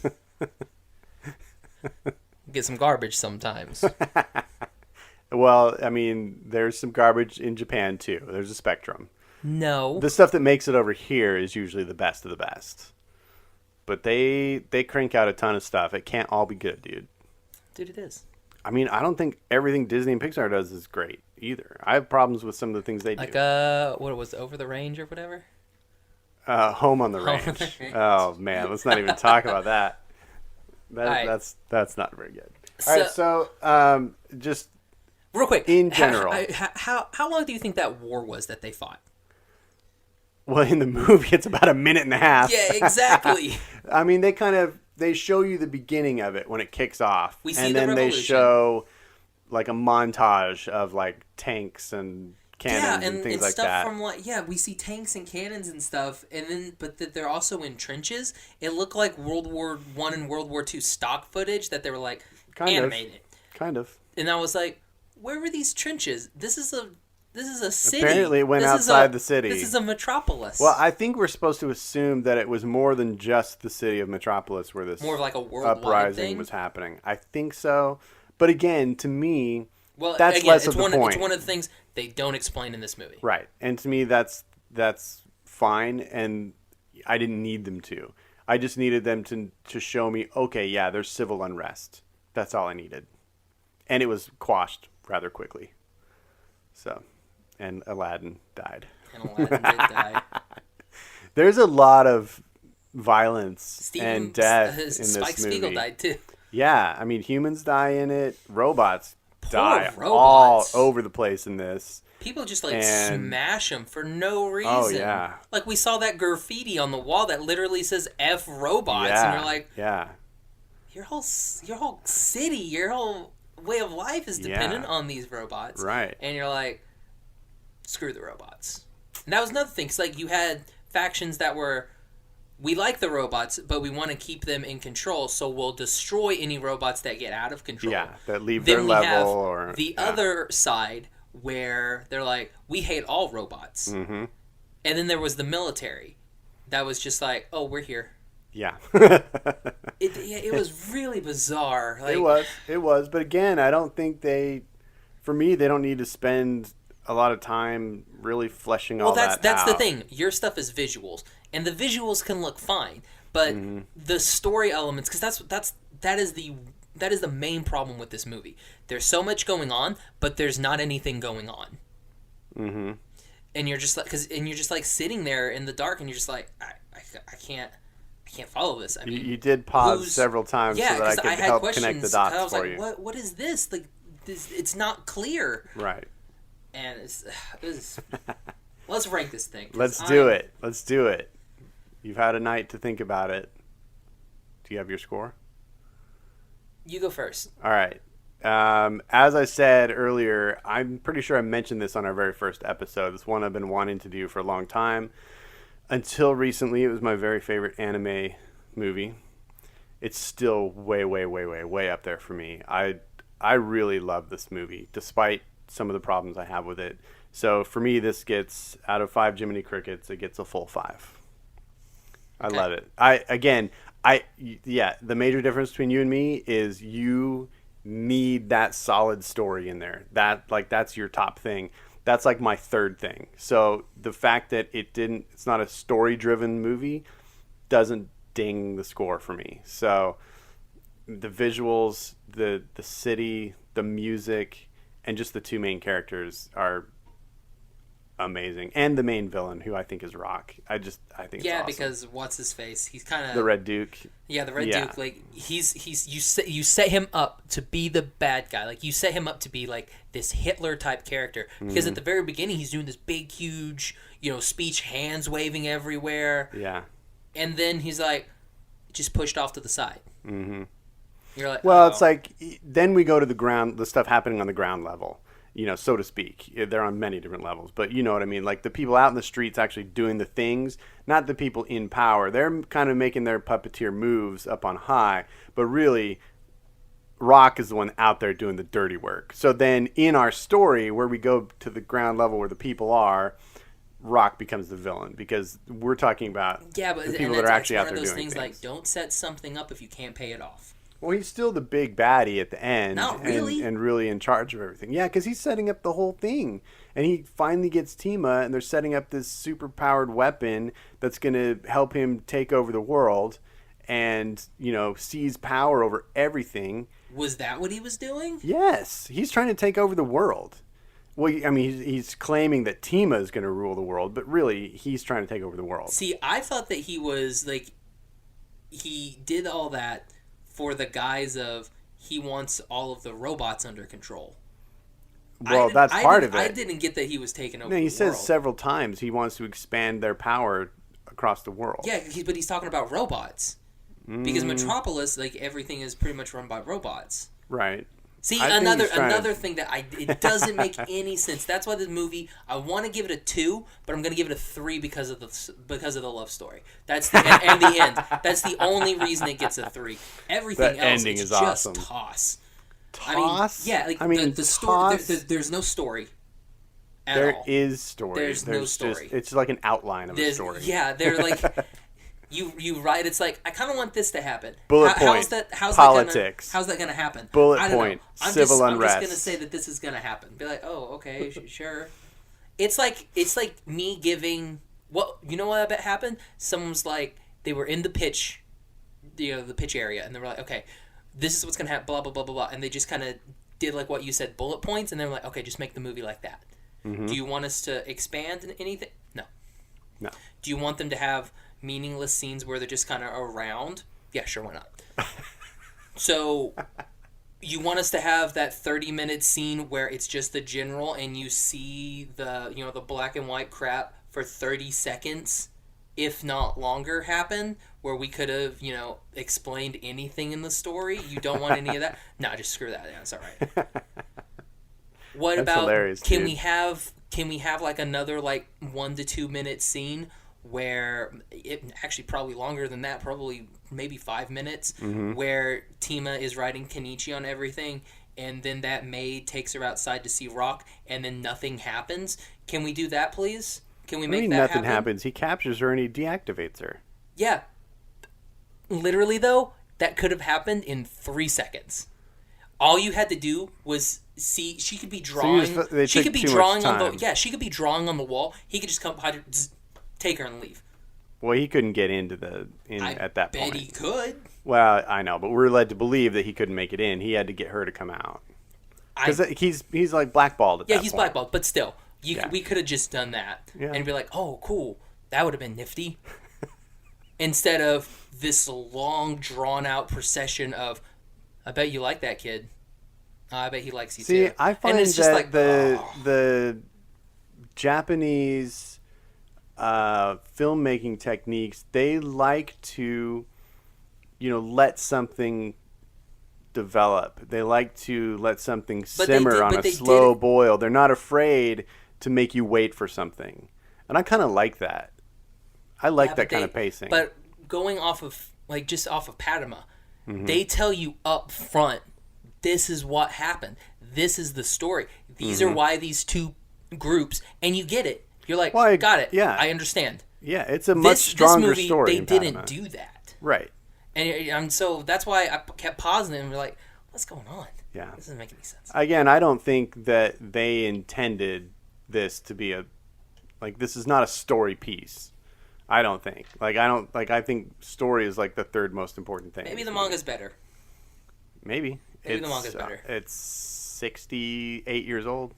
get some garbage sometimes. Well, I mean, there's some garbage in Japan too. There's a spectrum. No. The stuff that makes it over here is usually the best of the best. But they crank out a ton of stuff. It can't all be good, dude. Dude, it is. I mean, I don't think everything Disney and Pixar does is great either. I have problems with some of the things they do. Like, what was Over the Range or whatever? Home on the Range. Oh, man. Let's not even talk about that. That's not very good. All right, so just real quick, in general. How long do you think that war was that they fought? Well, in the movie, it's about a minute and a half. Yeah, exactly. I mean, they show you the beginning of it when it kicks off. We see and the then revolution. They show like a montage of like tanks and cannons and things like stuff that. From we see tanks and cannons and stuff, and then but that they're also in trenches. It looked like World War I and World War II stock footage that they were like animated. Kind of. And I was like, where were these trenches? This is a city. Apparently, it went outside the city. This is a metropolis. Well, I think we're supposed to assume that it was more than just the city of Metropolis where this more of like a worldwide uprising thing was happening. I think so. But again, to me, well, that's again, less of the point. It's one of the things they don't explain in this movie. Right. And to me, that's fine, and I didn't need them to. I just needed them to show me, okay, yeah, there's civil unrest. That's all I needed. And it was quashed rather quickly. So... And Aladdin died. And Aladdin did die. There's a lot of violence and death in this Spike movie. Spiegel died too. Yeah, I mean, humans die in it. Robots die robots. all over the place in this. People just smash them for no reason. Oh, yeah. Like we saw that graffiti on the wall that literally says F robots. And you're like, yeah. Your whole city, your whole way of life is dependent on these robots. Right. And you're like, screw the robots. And that was another thing. Because you had factions that were, we like the robots, but we want to keep them in control, so we'll destroy any robots that get out of control. Yeah, that leave their level. Have the other side where they're like, we hate all robots. Mm-hmm. And then there was the military that was just like, oh, we're here. Yeah. It was really bizarre. It was. But again, I don't think for me, they don't need to spend a lot of time really fleshing all that out. Well, that's the thing. Your stuff is visuals, and the visuals can look fine, but the story elements, because that is the main problem with this movie. There's so much going on, but there's not anything going on. Mm-hmm. And you're just like, sitting there in the dark, and you're just like, I can't follow this. I mean, you did pause several times so that I could help connect the dots I was for like, you. What is this? Like, it's not clear. Right. And let's rank this thing. Let's do it. You've had a night to think about it. Do you have your score? You go first. All right. As I said earlier, I'm pretty sure I mentioned this on our very first episode. It's one I've been wanting to do for a long time. Until recently, it was my very favorite anime movie. It's still way, way, way, way, way up there for me. I really love this movie, despite some of the problems I have with it. So for me, this gets, out of 5 Jiminy Crickets, it gets a full 5. I love it. The major difference between you and me is you need that solid story in there. That's your top thing. That's like my third thing. So the fact that it's not a story-driven movie doesn't ding the score for me. So the visuals, the city, the music, and just the two main characters are amazing. And the main villain, who I think is Rock. I think it's awesome. Because what's his face? He's kind of the Red Duke. Yeah, the Red Duke. Like you set him up to be the bad guy. Like you set him up to be like this Hitler type character. Because at the very beginning, he's doing this big, huge, speech, hands waving everywhere. Yeah. And then he's like, just pushed off to the side. Mm-hmm. You're like, well, it's like, then we go to the stuff happening on the ground level, so to speak. They're on many different levels, but you know what I mean? Like the people out in the streets actually doing the things, not the people in power. They're kind of making their puppeteer moves up on high, but really, Rock is the one out there doing the dirty work. So then in our story, where we go to the ground level where the people are, Rock becomes the villain, because we're talking about but the people that are actually out there doing things. One of those things like, don't set something up if you can't pay it off. Well, he's still the big baddie at the end. Not really. And really in charge of everything. Yeah, because he's setting up the whole thing. And he finally gets Tima, and they're setting up this super-powered weapon that's going to help him take over the world and, seize power over everything. Was that what he was doing? Yes. He's trying to take over the world. Well, I mean, he's claiming that Tima is going to rule the world, but really, he's trying to take over the world. See, I thought that he was, he did all that for the guise of he wants all of the robots under control. Well, that's part of it. I didn't get that he was taking over the world. He says several times he wants to expand their power across the world. Yeah, but he's talking about robots. Because Metropolis, everything is pretty much run by robots. Right. See, another thing that it doesn't make any sense. That's why this movie, I want to give it a 2, but I'm going to give it a 3 because of the love story. That's the and the end. That's the only reason it gets a 3. Everything else is just awesome. Toss. Toss? The story. There's no story. There is story. There's no story. It's like an outline of a story. Yeah, they're like. You write. It's like, I kind of want this to happen. Bullet point. Politics. How's that gonna happen? Bullet point. Civil unrest. I'm just gonna say that this is gonna happen. Be like, oh, okay, sure. It's like me giving. You know what I bet happened? Someone's like, they were in the pitch, the pitch area, and they were like, okay, this is what's gonna happen. Blah blah blah blah blah, and they just kind of did like what you said, bullet points, and they were like, okay, just make the movie like that. Mm-hmm. Do you want us to expand in anything? No. Do you want them to have meaningless scenes where they're just kind of around? Yeah, sure, why not? So, you want us to have that 30-minute scene where it's just the general and you see the black and white crap for 30 seconds, if not longer, happen, where we could have, explained anything in the story? You don't want any of that? No, just screw that. Yeah, it's all right. What That's about, hilarious, can dude. we have another 1 to 2 minute scene where it actually probably longer than that, probably maybe 5 minutes, where Tima is riding Kenichi on everything, and then that maid takes her outside to see Rock, and then nothing happens? Can we do that, please? Can we make that nothing happen? happens? He captures her and he deactivates her. Yeah. Literally, though, that could have happened in 3 seconds. All you had to do was see. She could be drawing. She could be drawing on the. Yeah, she could be drawing on the wall. He could just come, take her and leave. Well, he couldn't get into at that point. I bet he could. Well, I know, but we're led to believe that he couldn't make it in. He had to get her to come out because he's like blackballed at that point. Yeah, he's blackballed, but still, we could have just done that and be like, oh, cool, that would have been nifty. Instead of this long, drawn-out procession of, I bet you like that kid. I bet he likes you too. See, I find that the Japanese filmmaking techniques, they like to, let something develop. They like to let something simmer on a slow boil. They're not afraid to make you wait for something. And I kind of like that. I like that kind of pacing. But going off of, just off of Padma, they tell you up front, this is what happened. This is the story. These are why these two groups, and you get it. You're like, got it. Yeah. I understand. Yeah, it's a much stronger this movie, story. They didn't do that. Right. And so that's why I kept pausing it and we're like, what's going on? Yeah. This doesn't make any sense. Again, I don't think that they intended this to be this is not a story piece. I don't think. I think story is the third most important thing. Maybe the manga's better. Maybe the manga's better. It's 68 years old.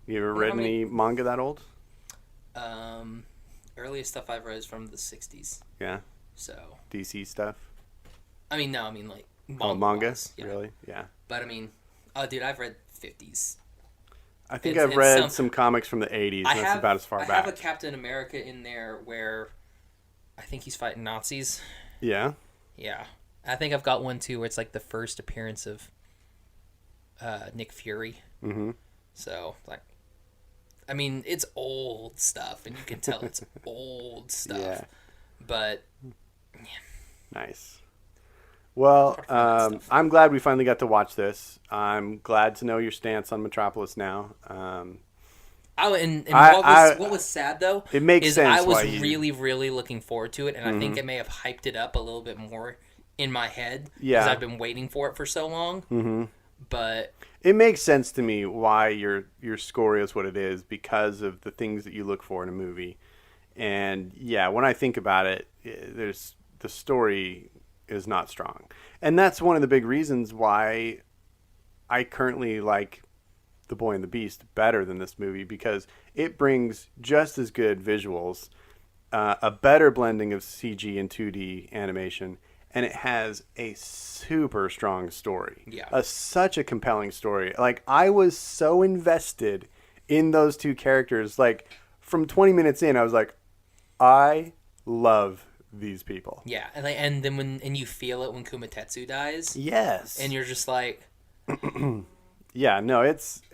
You ever read any manga that old? Earliest stuff I've read is from the 60s. Yeah. So. DC stuff? Manga. Manga? Yeah. Really? Yeah. But dude, I've read 50s. I think I've read some comics from the 80s, and that's about as far back. I have a Captain America in there where I think he's fighting Nazis. Yeah? Yeah. I think I've got one, too, where it's the first appearance of Nick Fury. Mm-hmm. So, it's old stuff, and you can tell it's old stuff. Yeah. But, yeah. Nice. Well, I'm glad we finally got to watch this. I'm glad to know your stance on Metropolis now. What was sad though, it makes is sense I was why you... really, really looking forward to it, and I think it may have hyped it up a little bit more in my head because Yeah. I've been waiting for it for so long. Mm-hmm. But it makes sense to me why your score is what it is because of the things that you look for in a movie. And yeah, when I think about it, the story is not strong, and that's one of the big reasons why I currently like The Boy and the Beast better than this movie, because it brings just as good visuals, a better blending of CG and 2D animation, and it has a super strong story. Yeah. Such a compelling story. Like, I was so invested in those two characters. Like, from 20 minutes in, I was like, I love these people. yeah, and then when you feel it when Kumatetsu dies, Yes. and you're just like, Yeah, no,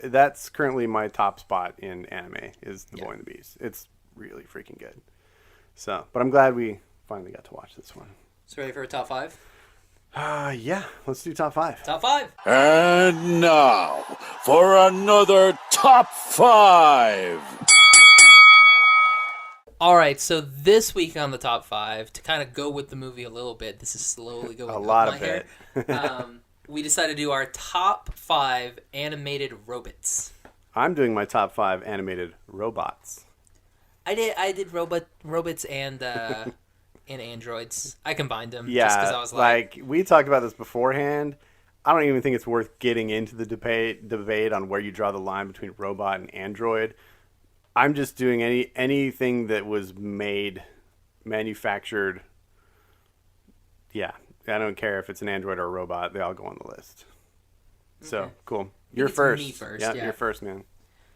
that's currently my top spot in anime is The Boy and the Beast. It's really freaking good. So, but I'm glad we finally got to watch this one. so ready for a top 5? Yeah, let's do top 5. Top 5. And now for another top 5. All right, so this week on the top 5, to kind of go with the movie a little bit, this is slowly going A up lot my of hair. We decided to do our top 5 animated robots. I'm doing my top 5 animated robots. I did robots and androids. I combined them. Yeah, just because I was like, we talked about this beforehand. I don't even think it's worth getting into the debate on where you draw the line between robot and android. I'm just doing anything that was manufactured. Yeah, I don't care if it's an android or a robot. They all go on the list. So, cool. You're it's first. me first, Yeah, yeah. you're first, man.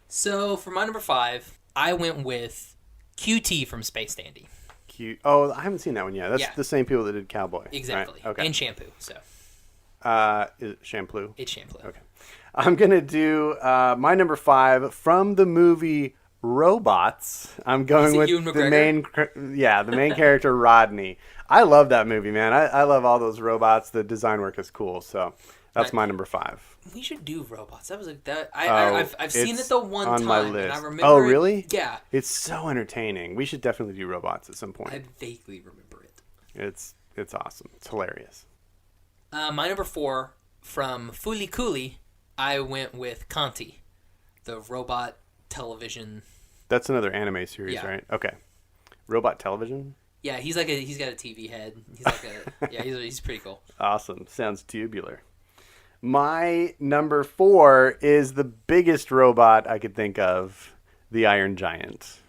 So for my number 5, I went with QT from Space Dandy. Cute. Oh, I haven't seen that one yet. That's Yeah. the same people that did Cowboy. Exactly. Right? Okay. And Shampoo. So Is it Shampoo? it's Shampoo. Okay. I'm going to do my number 5 from the movie Robots. I'm going Is it with Ewan the McGregor? main character, Rodney. I love that movie, man. I love all those robots. The design work is cool. So that's my number 5. We should do robots. That was like that. I've seen it the one on time, my and I list. remember. Oh, really? It, yeah. It's so entertaining. We should definitely do Robots at some point. I vaguely remember it. It's awesome. It's hilarious. My number 4 from Fooly Cooly, I went with Conti, the robot television. That's another anime series, Yeah. right? Okay. Robot television? Yeah, he's got a TV head. He's like he's pretty cool. Awesome. Sounds tubular. My number 4 is the biggest robot I could think of, the Iron Giant.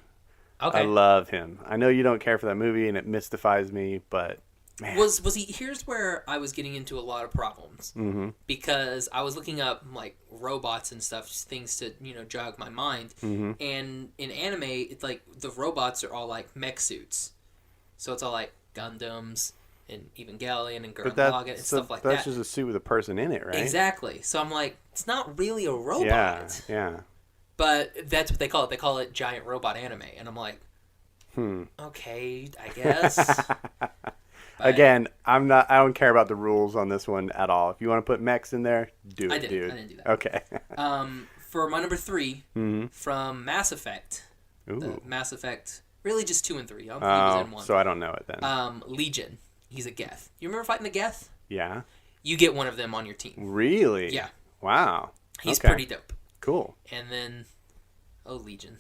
Okay. I love him. I know you don't care for that movie and it mystifies me, but man. Was he? Here's where I was getting into a lot of problems because I was looking up like robots and stuff, just things to jog my mind. And in anime, it's like the robots are all like mech suits, so it's all like Gundams and Evangelion and Gurren Lagann and stuff like that. That's just a suit with a person in it, right? Exactly. So I'm like, it's not really a robot. Yeah. But that's what they call it. They call it giant robot anime, and I'm like, okay, I guess. Again, I don't care about the rules on this one at all. If you want to put mechs in there, do it, dude. I didn't do that. Okay. For my number 3, from Mass Effect. Ooh. The Mass Effect, really just 2 and 3. I don't think he was in 1. So I don't know it then. Legion. He's a Geth. You remember fighting the Geth? Yeah. You get one of them on your team. Really? Yeah. Wow. He's Okay. pretty dope. Cool. And then, Legion.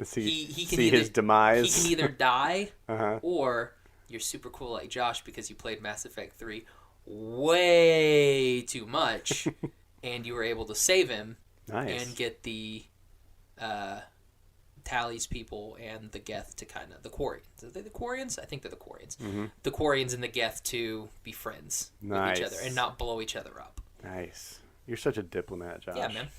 See He can his demise. He can either die Uh-huh. or you're super cool like Josh because you played Mass Effect 3 way too much and you were able to save him Nice. and get the Tally's people and the Geth to kind of... The Quarians. Are they the Quarians? I think they're the Quarians. The Quarians and the Geth to be friends with each other and not blow each other up. Nice. You're such a diplomat, Josh. Yeah, man.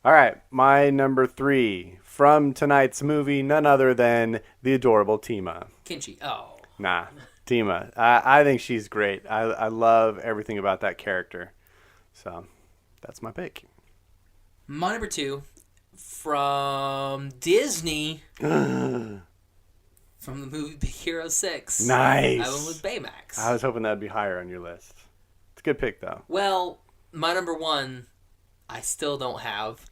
All right, my number 3 from tonight's movie, none other than the adorable Tima. Kinchi. Oh. Nah, Tima. I think she's great. I love everything about that character. So, that's my pick. My number 2 from Disney from the movie Big Hero 6. Nice. I went with Baymax. I was hoping that'd be higher on your list. It's a good pick, though. Well, my number 1, I still don't have.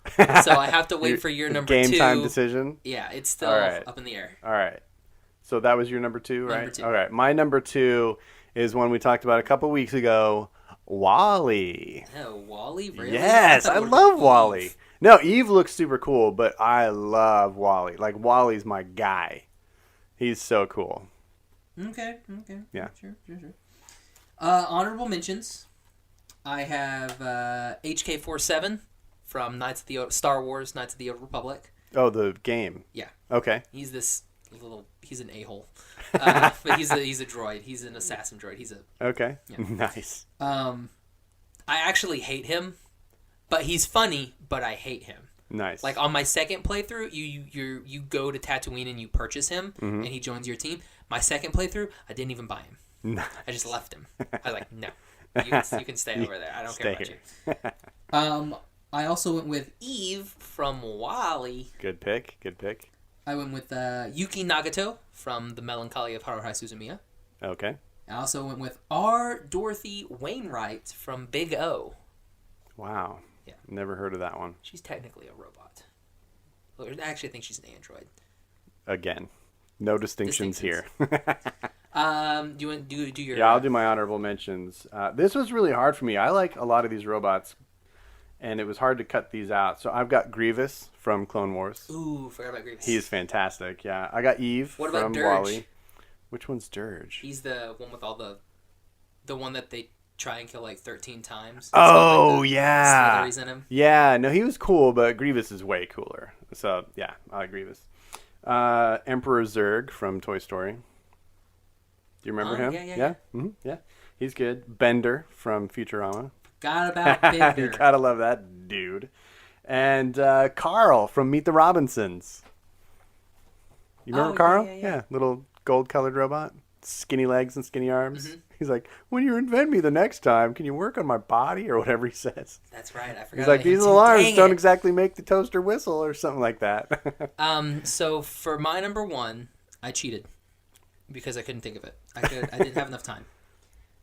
So I have to wait for your number game 2. time decision? Yeah, it's still up in the air. All right. So that was your number 2, right? Number 2. All right. My number 2 is one we talked about a couple weeks ago, WALL-E. Oh, WALL-E? Really? Yes, I love WALL-E. No, Eve looks super cool, but I love WALL-E. Like, WALL-E's my guy. He's so cool. Okay. Yeah. Sure. Honorable mentions. I have HK-47 from Star Wars Knights of the Old Republic. Oh, the game. Yeah. Okay. He's an a-hole. But he's a droid. He's an assassin droid. Okay. Yeah. Nice. I actually hate him, but he's funny, but I hate him. Nice. Like on my second playthrough, you go to Tatooine and you purchase him, and he joins your team. My second playthrough, I didn't even buy him. Nice. I just left him. I was like, no, you can stay over there. I don't care about you. I also went with Eve from WALL-E. Good pick. I went with Yuki Nagato from The Melancholy of Haruhi Suzumiya. Okay. I also went with R. Dorothy Wainwright from Big O. Wow. Yeah. Never heard of that one. She's technically a robot. Well, I actually think she's an android. Again, no distinctions here. Do you want to do your... Yeah, I'll do my honorable mentions. This was really hard for me. I like a lot of these robots, and it was hard to cut these out. So I've got Grievous from Clone Wars. Ooh, forgot about Grievous. He's fantastic, yeah. I got Eve from WALL-E. Which one's Dirge? He's the one with all the one that they try and kill like 13 times. Oh, like yeah. Slitheries in him. Yeah, no, he was cool, but Grievous is way cooler. So, yeah, I like Grievous. Emperor Zurg from Toy Story. Do you remember him? Yeah. Mm-hmm. Yeah. He's good. Bender from Futurama. Forgot about Bender. You gotta love that dude. And Carl from Meet the Robinsons. You remember Carl? Yeah. Little gold-colored robot. Skinny legs and skinny arms. Mm-hmm. He's like, when you invent me the next time, can you work on my body? Or whatever he says. That's right. I forgot. He's like, these alarms don't exactly make the toaster whistle or something like that. So for my number 1, I cheated because I couldn't think of it. I didn't have enough time.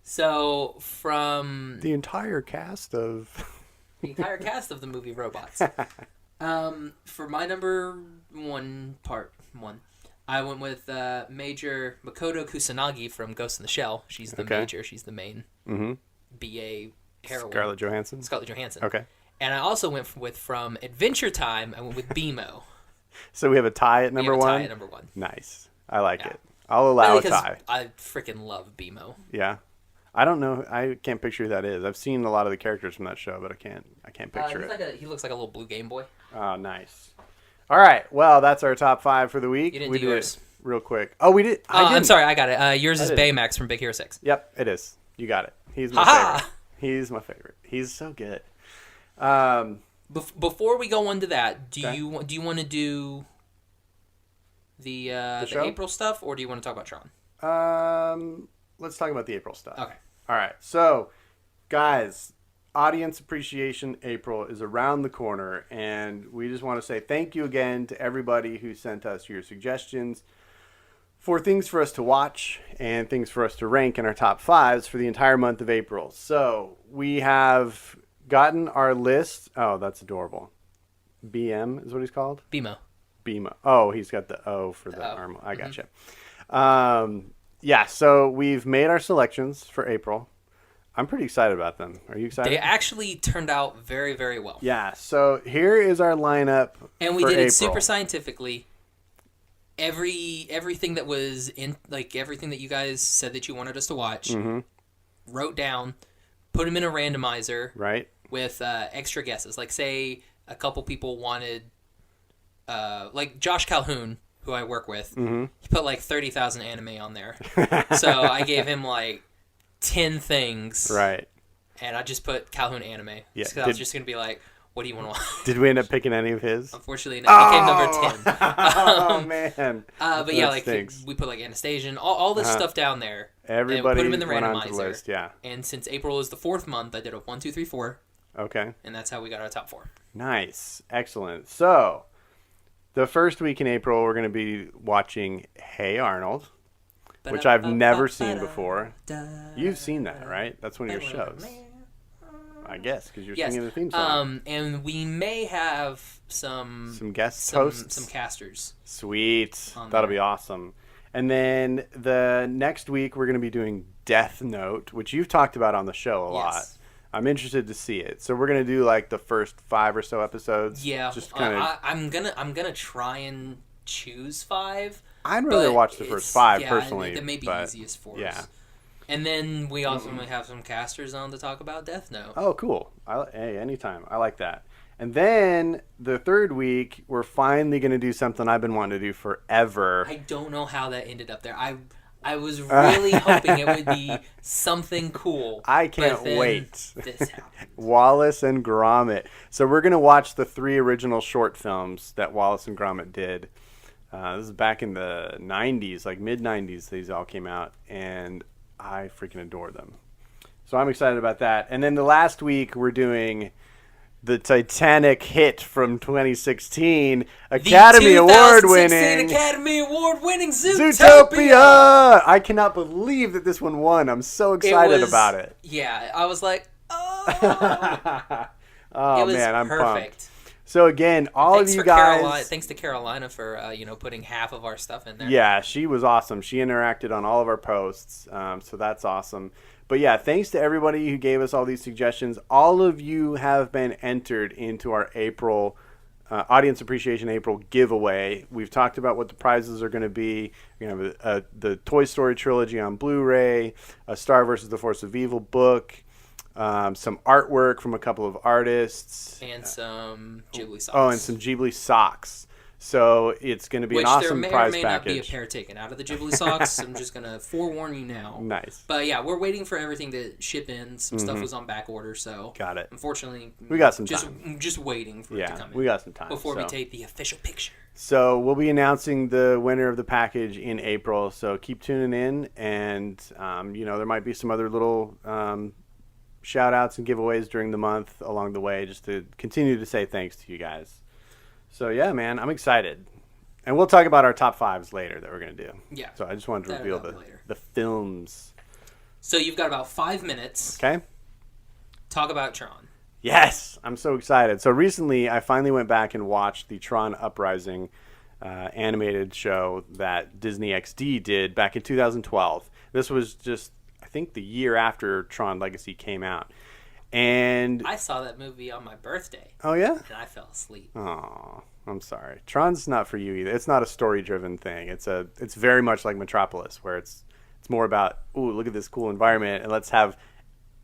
So from the entire cast of the movie Robots. For my number 1, part 1, I went with Major Makoto Kusanagi from Ghost in the Shell. She's the major. She's the main BA heroine. Scarlett Johansson. Okay. And I also went with from Adventure Time. I went with BMO. So we have a tie at number 1? Tie at number 1. Nice. I like it. I'll allow a tie. I freaking love BMO. Yeah. I don't know. I can't picture who that is. I've seen a lot of the characters from that show, but I can't picture it. He looks like a little blue Game Boy. Oh, nice. All right. Well, that's our top 5 for the week. You didn't do yours. Real quick. Oh, we did. I'm sorry. I got it. Yours is Baymax from Big Hero 6. Yep, it is. You got it. He's my favorite. He's my favorite. He's so good. Before we go on to that, do you want to do the April stuff, or do you want to talk about Tron? Let's talk about the April stuff. Okay. All right. So, guys, Audience Appreciation April is around the corner, and we just want to say thank you again to everybody who sent us your suggestions for things for us to watch and things for us to rank in our top 5s for the entire month of April. So, we have gotten our list. Oh, that's adorable. BM is what he's called? BMO. Oh, he's got the O for the arm. I gotcha. Yeah, so we've made our selections for April. I'm pretty excited about them. Are you excited? They actually turned out very, very well. Yeah, so here is our lineup and we for did April. It super scientifically. Everything that was in, like everything that you guys said that you wanted us to watch, wrote down, put them in a randomizer, right? With extra guesses. Like, say a couple people wanted, like Josh Calhoun, who I work with, he put like 30,000 anime on there. So I gave him like 10 things. Right. And I just put Calhoun anime. Yeah. Because I was just going to be like, what do you want to watch? Did we end up picking any of his? Unfortunately, no. He came number 10. Oh, man. But yeah, like we put like Anastasia, all this stuff down there. Everybody put them in the went randomizer. onto the list, yeah. And since April is the 4th month, I did a 1, 2, 3, 4. Okay. And that's how we got our top 4. Nice. Excellent. So, the first week in April, we're going to be watching Hey Arnold, which I've never seen before. You've seen that, right? That's one of your shows. I guess, because you're singing the theme song. And we may have some guest hosts, some casters. Sweet, that'll be awesome. And then the next week we're going to be doing Death Note, which you've talked about on the show a lot. I'm interested to see it. So we're going to do like the first 5 or so episodes. Yeah, just kind of. I'm gonna try and choose 5. I'd rather watch the first 5 personally. That may be easiest for us. Yeah. And then we also may have some casters on to talk about Death Note. Oh, cool. Hey, anytime. I like that. And then the third week, we're finally going to do something I've been wanting to do forever. I don't know how that ended up there. I was really hoping it would be something cool. I can't wait. This happened. Wallace and Gromit. So we're going to watch the 3 original short films that Wallace and Gromit did. This is back in the 90s, like mid-90s, these all came out. And I freaking adore them. So I'm excited about that. And then the last week, we're doing the Titanic hit from 2016, Academy Award-winning Zootopia. I cannot believe that this one won. I'm so excited about it. Yeah, I was like, oh. Oh, man, I'm pumped. So again, thanks of you guys. Thanks to Carolina for putting half of our stuff in there. Yeah, she was awesome. She interacted on all of our posts, so that's awesome. But yeah, thanks to everybody who gave us all these suggestions. All of you have been entered into our April Audience Appreciation April giveaway. We've talked about what the prizes are going to be. We're going to have the Toy Story trilogy on Blu-ray, a Star vs. the Force of Evil book, some artwork from a couple of artists. And some Ghibli socks. Oh, and some Ghibli socks. So it's going to be an awesome prize package. Which there may or may not be a pair taken out of the Ghibli socks. I'm just going to forewarn you now. Nice. But yeah, we're waiting for everything to ship in. Some stuff was on back order, so got it. Unfortunately, we got some time. I'm just waiting for it to come in. We got some time before we take the official picture. So we'll be announcing the winner of the package in April. So keep tuning in, and there might be some other little shout outs and giveaways during the month along the way, just to continue to say thanks to you guys. So, yeah, man, I'm excited. And we'll talk about our top 5s later that we're going to do. Yeah. So I just wanted to reveal the films. So you've got about 5 minutes. Okay. Talk about Tron. Yes. I'm so excited. So recently I finally went back and watched the Tron Uprising animated show that Disney XD did back in 2012. This was just, I think, the year after Tron Legacy came out. And I saw that movie on my birthday. Oh, yeah? And I fell asleep. Oh, I'm sorry. Tron's not for you either. It's not a story-driven thing. It's very much like Metropolis, where it's more about, ooh, look at this cool environment, and let's have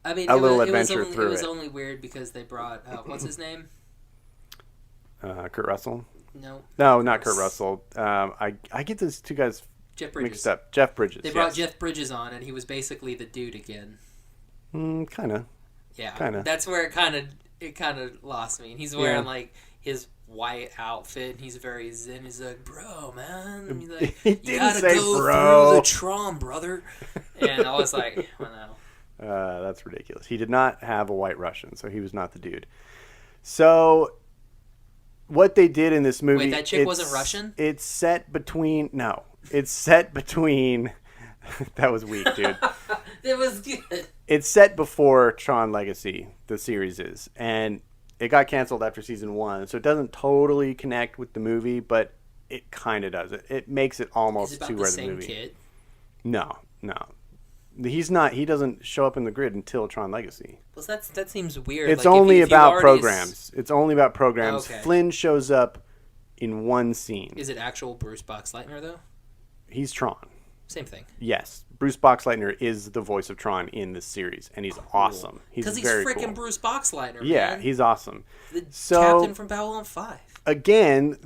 a little adventure through it. It was only weird because they brought, what's his name? Kurt Russell? No, not Kurt Russell. I get those two guys mixed up. Jeff Bridges. They brought Jeff Bridges on, and he was basically the dude again. Kind of. Yeah, kinda. That's where it kind of lost me. And he's wearing like his white outfit, and he's very zen. He's like, "Bro, man, and he's like, you gotta go through the Tron, brother." And I was like, "Oh no." That's ridiculous. He did not have a white Russian, so he was not the dude. So, what they did in this movie? Wait, that chick wasn't Russian? It's set between. That was weak, dude. It was good. It's set before Tron Legacy, the series is, and it got canceled after season 1, so it doesn't totally connect with the movie, but it kind of does. It makes it almost to where the movie. Is it about the same kid? No. He's not. He doesn't show up in the grid until Tron Legacy. Well, that seems weird. It's only about programs. It's only about programs. Okay. Flynn shows up in one scene. Is it actual Bruce Boxleitner though? He's Tron. Same thing. Yes. Bruce Boxleitner is the voice of Tron in this series, and he's awesome. Because he's freaking Bruce Boxleitner, yeah, man. he's awesome. The captain from Babylon 5. Again,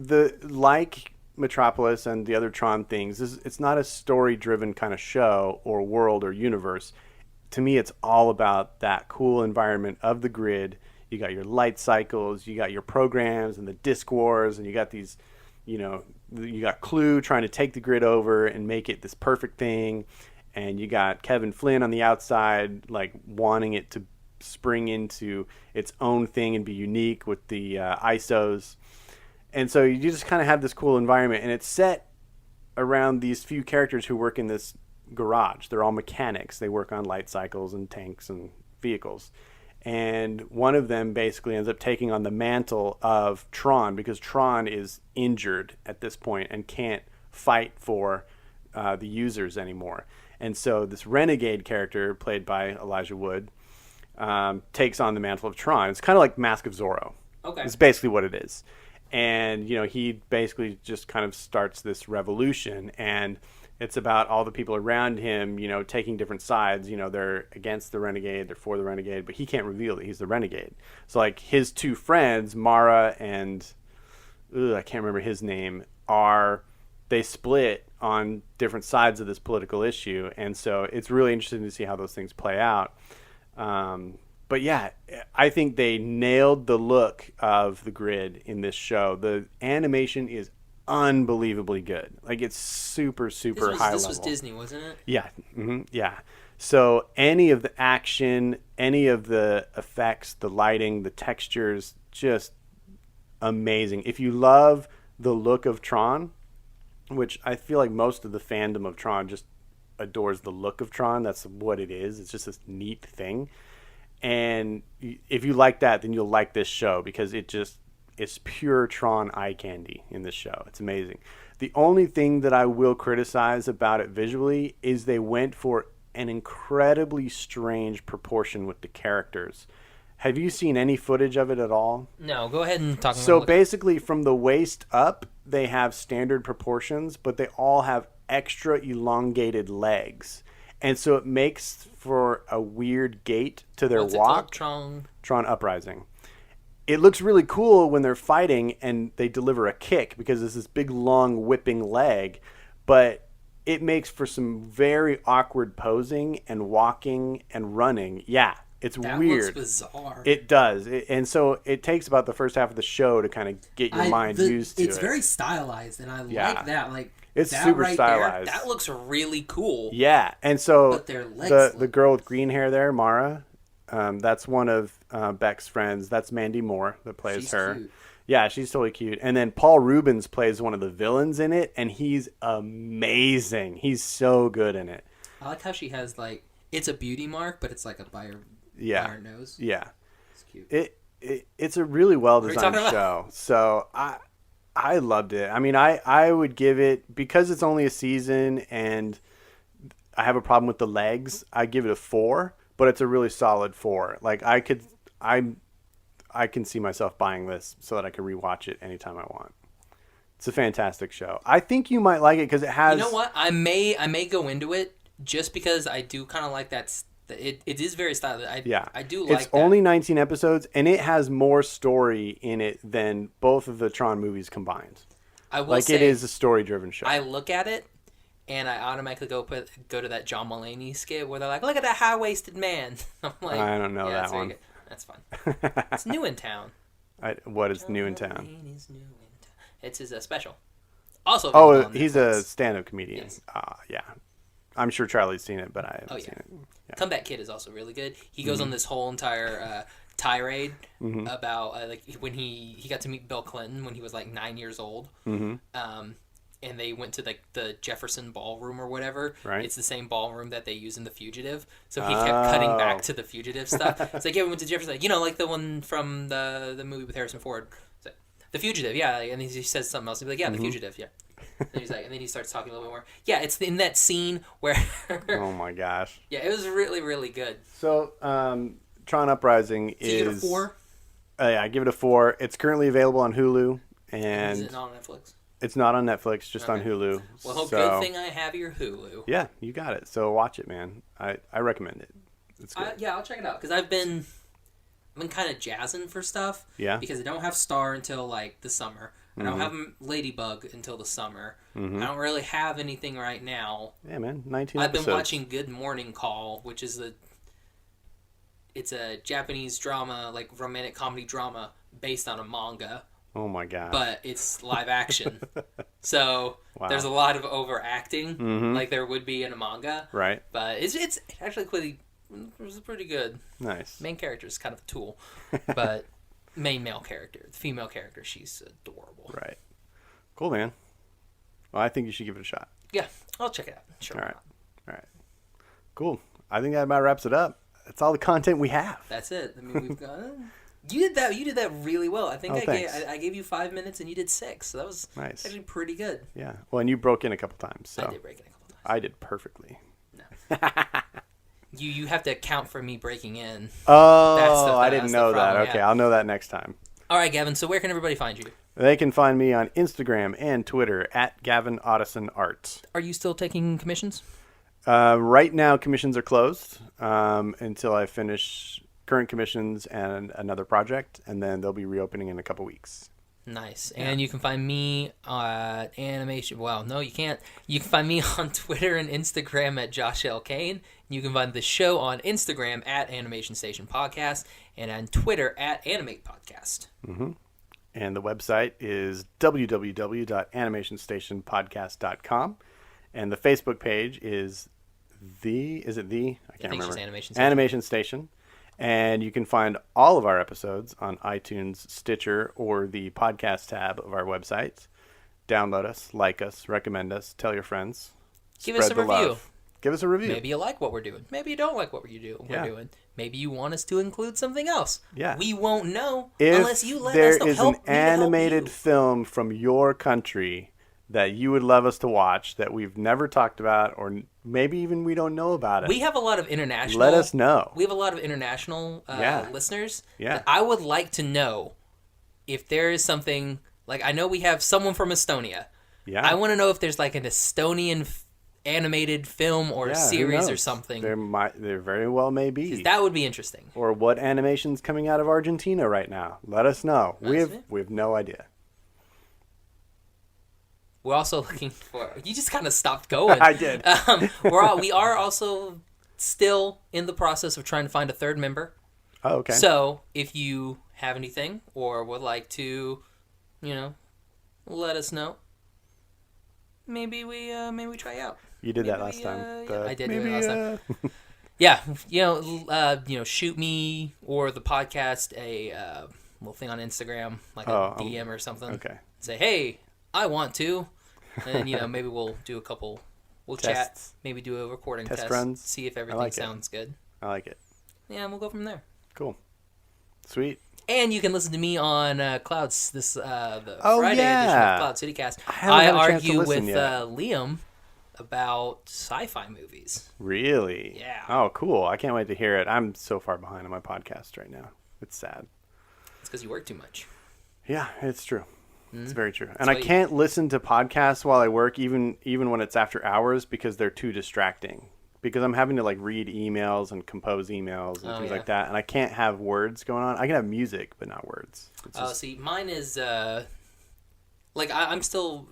like Metropolis and the other Tron things, it's not a story-driven kind of show or world or universe. To me, it's all about that cool environment of the grid. You got your light cycles, you got your programs and the disc wars, and you got these, you got Clue trying to take the grid over and make it this perfect thing. And you got Kevin Flynn on the outside, like wanting it to spring into its own thing and be unique with the ISOs. And so you just kind of have this cool environment, and it's set around these few characters who work in this garage. They're all mechanics. They work on light cycles and tanks and vehicles. And one of them basically ends up taking on the mantle of Tron because Tron is injured at this point and can't fight for the users anymore. And so this renegade character played by Elijah Wood takes on the mantle of Tron. It's kind of like Mask of Zorro. Okay. It's basically what it is. And, he basically just kind of starts this revolution. And it's about all the people around him, taking different sides. They're against the renegade, they're for the renegade, but he can't reveal that he's the renegade. So, like, his two friends, Mara and, I can't remember his name, they split on different sides of this political issue. And so it's really interesting to see how those things play out. But yeah, I think they nailed the look of the grid in this show. The animation is unbelievably good. Like, it's super high level. This was Disney, wasn't it? Yeah. Mm-hmm, yeah. So any of the action, any of the effects, the lighting, the textures, just amazing. If you love the look of Tron, which I feel like most of the fandom of Tron just adores the look of Tron. That's what it is. It's just this neat thing. And if you like that, then you'll like this show because it's pure Tron eye candy in this show. It's amazing. The only thing that I will criticize about it visually is they went for an incredibly strange proportion with the characters. Have you seen any footage of it at all? No, go ahead and talk about it. So basically from the waist up, they have standard proportions, but they all have extra elongated legs. And so it makes for a weird gait to their walk. Tron Uprising. It looks really cool when they're fighting and they deliver a kick because it's this big, long, whipping leg. But it makes for some very awkward posing and walking and running. Yeah, it's weird. That looks bizarre. It does. And so it takes about the first half of the show to kind of get your mind used to it. It's very stylized, and I like that. Like, it's that super right stylized. That looks really cool. Yeah, and so But their legs the girl with green hair there, Mara, that's one of Beck's friends. That's Mandy Moore that plays She's her. cute. Yeah, she's totally cute. And then Paul Rubens plays one of the villains in it, and he's amazing. He's so good in it. I like how she has, like, it's a beauty mark, but it's like by her nose. Yeah. It's cute. It's a really well designed talking show. So I loved it. I mean, I would give it, because it's only a season and I have a problem with the legs, I give it a 4, but it's a really solid 4. Like, I can see myself buying this so that I can rewatch it anytime I want. It's a fantastic show. I think you might like it because it has... You know what? I may go into it just because I do kind of like that. It is very stylish. I do like It's only 19 episodes, and it has more story in it than both of the Tron movies combined. I will say, it is a story-driven show. I look at it, and I automatically go to that John Mulaney skit where they're like, "Look at that high-waisted man." I'm like, I don't know that that's very one. good. That's fine. It's new in town. What is new in town? Mulaney's new in town. It's his special. Also, Oh, available on he's Netflix. a stand-up comedian. Yes. Yeah. I'm sure Charlie's seen it, but I haven't seen it. Yeah. Comeback Kid is also really good. He goes on this whole entire tirade about like when he got to meet Bill Clinton when he was like 9 years old. And they went to like the Jefferson Ballroom or whatever. Right. It's the same ballroom that they use in The Fugitive. So he kept cutting back to The Fugitive stuff. It's like, yeah, we went to Jefferson, like, like the one from the movie with Harrison Ford. It's like, The Fugitive, yeah. And he says something else. He'd be like, yeah, The Fugitive, yeah. And he's like, and then he starts talking a little bit more. Yeah, it's in that scene where. Oh my gosh. Yeah, it was really, really good. So, Tron Uprising So you give it a is 4? Yeah, I give it a 4. It's currently available on Hulu, and Is it not on Netflix? it's not on Netflix, just on Okay. Hulu. Well, so, good thing I have your Hulu. Yeah, you got it. So watch it, man. I recommend it. It's good. Yeah, I'll check it out because I've been kind of jazzing for stuff. Yeah. Because I don't have Star until like the summer. I don't have Ladybug until the summer. I don't really have anything right now. Yeah, man. 19 I've episodes. been watching Good Morning Call, which is it's a Japanese drama, like romantic comedy drama based on a manga, Oh my god. but it's live action. So Wow. there's a lot of overacting, like there would be in a manga. Right. But it's actually pretty good. Nice. Main character is kind of a tool, but main male character, the female character, she's adorable. Right. Cool, man. Well, I think you should give it a shot. Yeah, I'll check it out. Sure. All right. Cool. I think that about wraps it up. That's all the content we have. That's it. I mean, we've got. You did that really well. I think I gave you 5 minutes and you did 6. So that was nice. Actually pretty good. Yeah. Well, and you broke in a couple times. So I did break in a couple times. I did perfectly. No. You have to account for me breaking in. Oh, I didn't know that. Okay, I'll know that next time. All right, Gavin. So where can everybody find you? They can find me on Instagram and Twitter at Gavin Otteson Art. Are you still taking commissions? Right now, commissions are closed until I finish current commissions and another project, and then they'll be reopening in a couple weeks. Nice. Yeah. And you can find me at animation. Well, no, you can't. You can find me on Twitter and Instagram at Josh L. Kane. You can find the show on Instagram at Animation Station Podcast and on Twitter at Animate Podcast. Mm-hmm. And the website is www.animationstationpodcast.com. And the Facebook page is I can't remember. Animation Station. And you can find all of our episodes on iTunes, Stitcher, or the podcast tab of our website. Download us, like us, recommend us, tell your friends. Give us a review. Love. Give us a review. Maybe you like what we're doing. Maybe you don't like what we're doing. Maybe you want us to include something else. Yeah. We won't know unless you let us know. If there is an animated film from your country that you would love us to watch that we've never talked about, or maybe even we don't know about it. We have a lot of international. Let us know. We have a lot of international listeners. Yeah. I would like to know if there is something, like I know we have someone from Estonia. Yeah. I want to know if there's like an Estonian animated film or series or something. There very well may be. That would be interesting. Or what animation's coming out of Argentina right now. Let us know. We have no idea. We're also looking for... You just kind of stopped going. I did. We are also still in the process of trying to find a third member. Oh, okay. So, if you have anything or would like to, let us know, maybe we try out. You did that last time. I did do it last time. Yeah, shoot me or the podcast a little thing on Instagram, like a DM or something. Okay. Say, hey... I want to, and maybe we'll do a couple. We'll chat. Maybe do a recording test runs. See if everything sounds good. I like it. Yeah, and we'll go from there. Cool. Sweet. And you can listen to me on Clouds the Friday edition of Cloud City Cast. I argue with Liam about sci-fi movies. Really? Yeah. Oh, cool! I can't wait to hear it. I'm so far behind on my podcast right now. It's sad. It's because you work too much. Yeah, it's true. It's very true. And I can't listen to podcasts while I work, even when it's after hours, because they're too distracting. Because I'm having to read emails and compose emails and things like that. And I can't have words going on. I can have music, but not words. See, mine is, I'm still,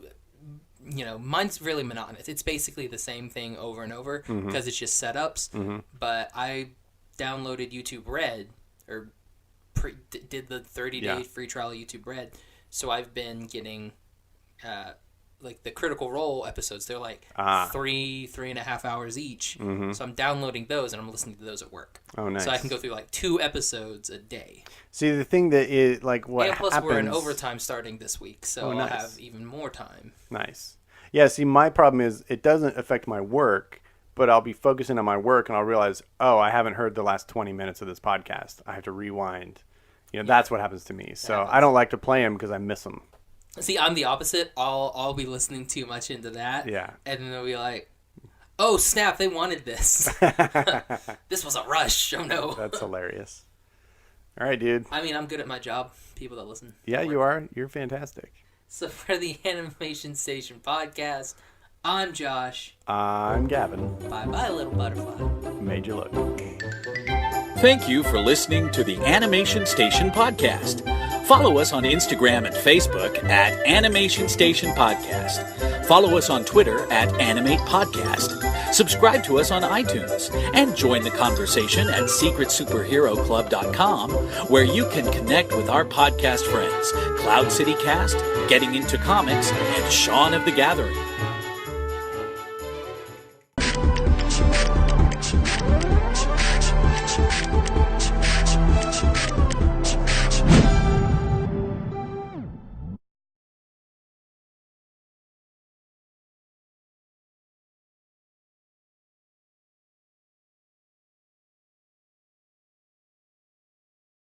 mine's really monotonous. It's basically the same thing over and over because it's just setups. Mm-hmm. But I downloaded YouTube Red, or did the 30-day free trial of YouTube Red. So I've been getting, the Critical Role episodes. They're 3.5 hours each. Mm-hmm. So I'm downloading those and I'm listening to those at work. Oh, nice. So I can go through 2 episodes a day. See, the thing that is what plus happens... we're in overtime starting this week, so I'll have even more time. Nice. Yeah, see, my problem is it doesn't affect my work, but I'll be focusing on my work and I'll realize, I haven't heard the last 20 minutes of this podcast. I have to rewind. That's what happens to me. So I don't like to play them because I miss them. See, I'm the opposite. I'll be listening too much into that. Yeah. And then they'll be like, oh, snap, they wanted this. This was a rush. Oh, no. That's hilarious. All right, dude. I mean, I'm good at my job. People that listen. Yeah, you are. You're fantastic. So for the Animation Station Podcast, I'm Josh. I'm Gavin. Bye-bye, little butterfly. Made you look. Thank you for listening to the Animation Station Podcast. Follow us on Instagram and Facebook at Animation Station Podcast. Follow us on Twitter at Animate Podcast. Subscribe to us on iTunes. And join the conversation at SecretSuperheroClub.com, where you can connect with our podcast friends, Cloud City Cast, Getting Into Comics, and Shaun of the Gathering.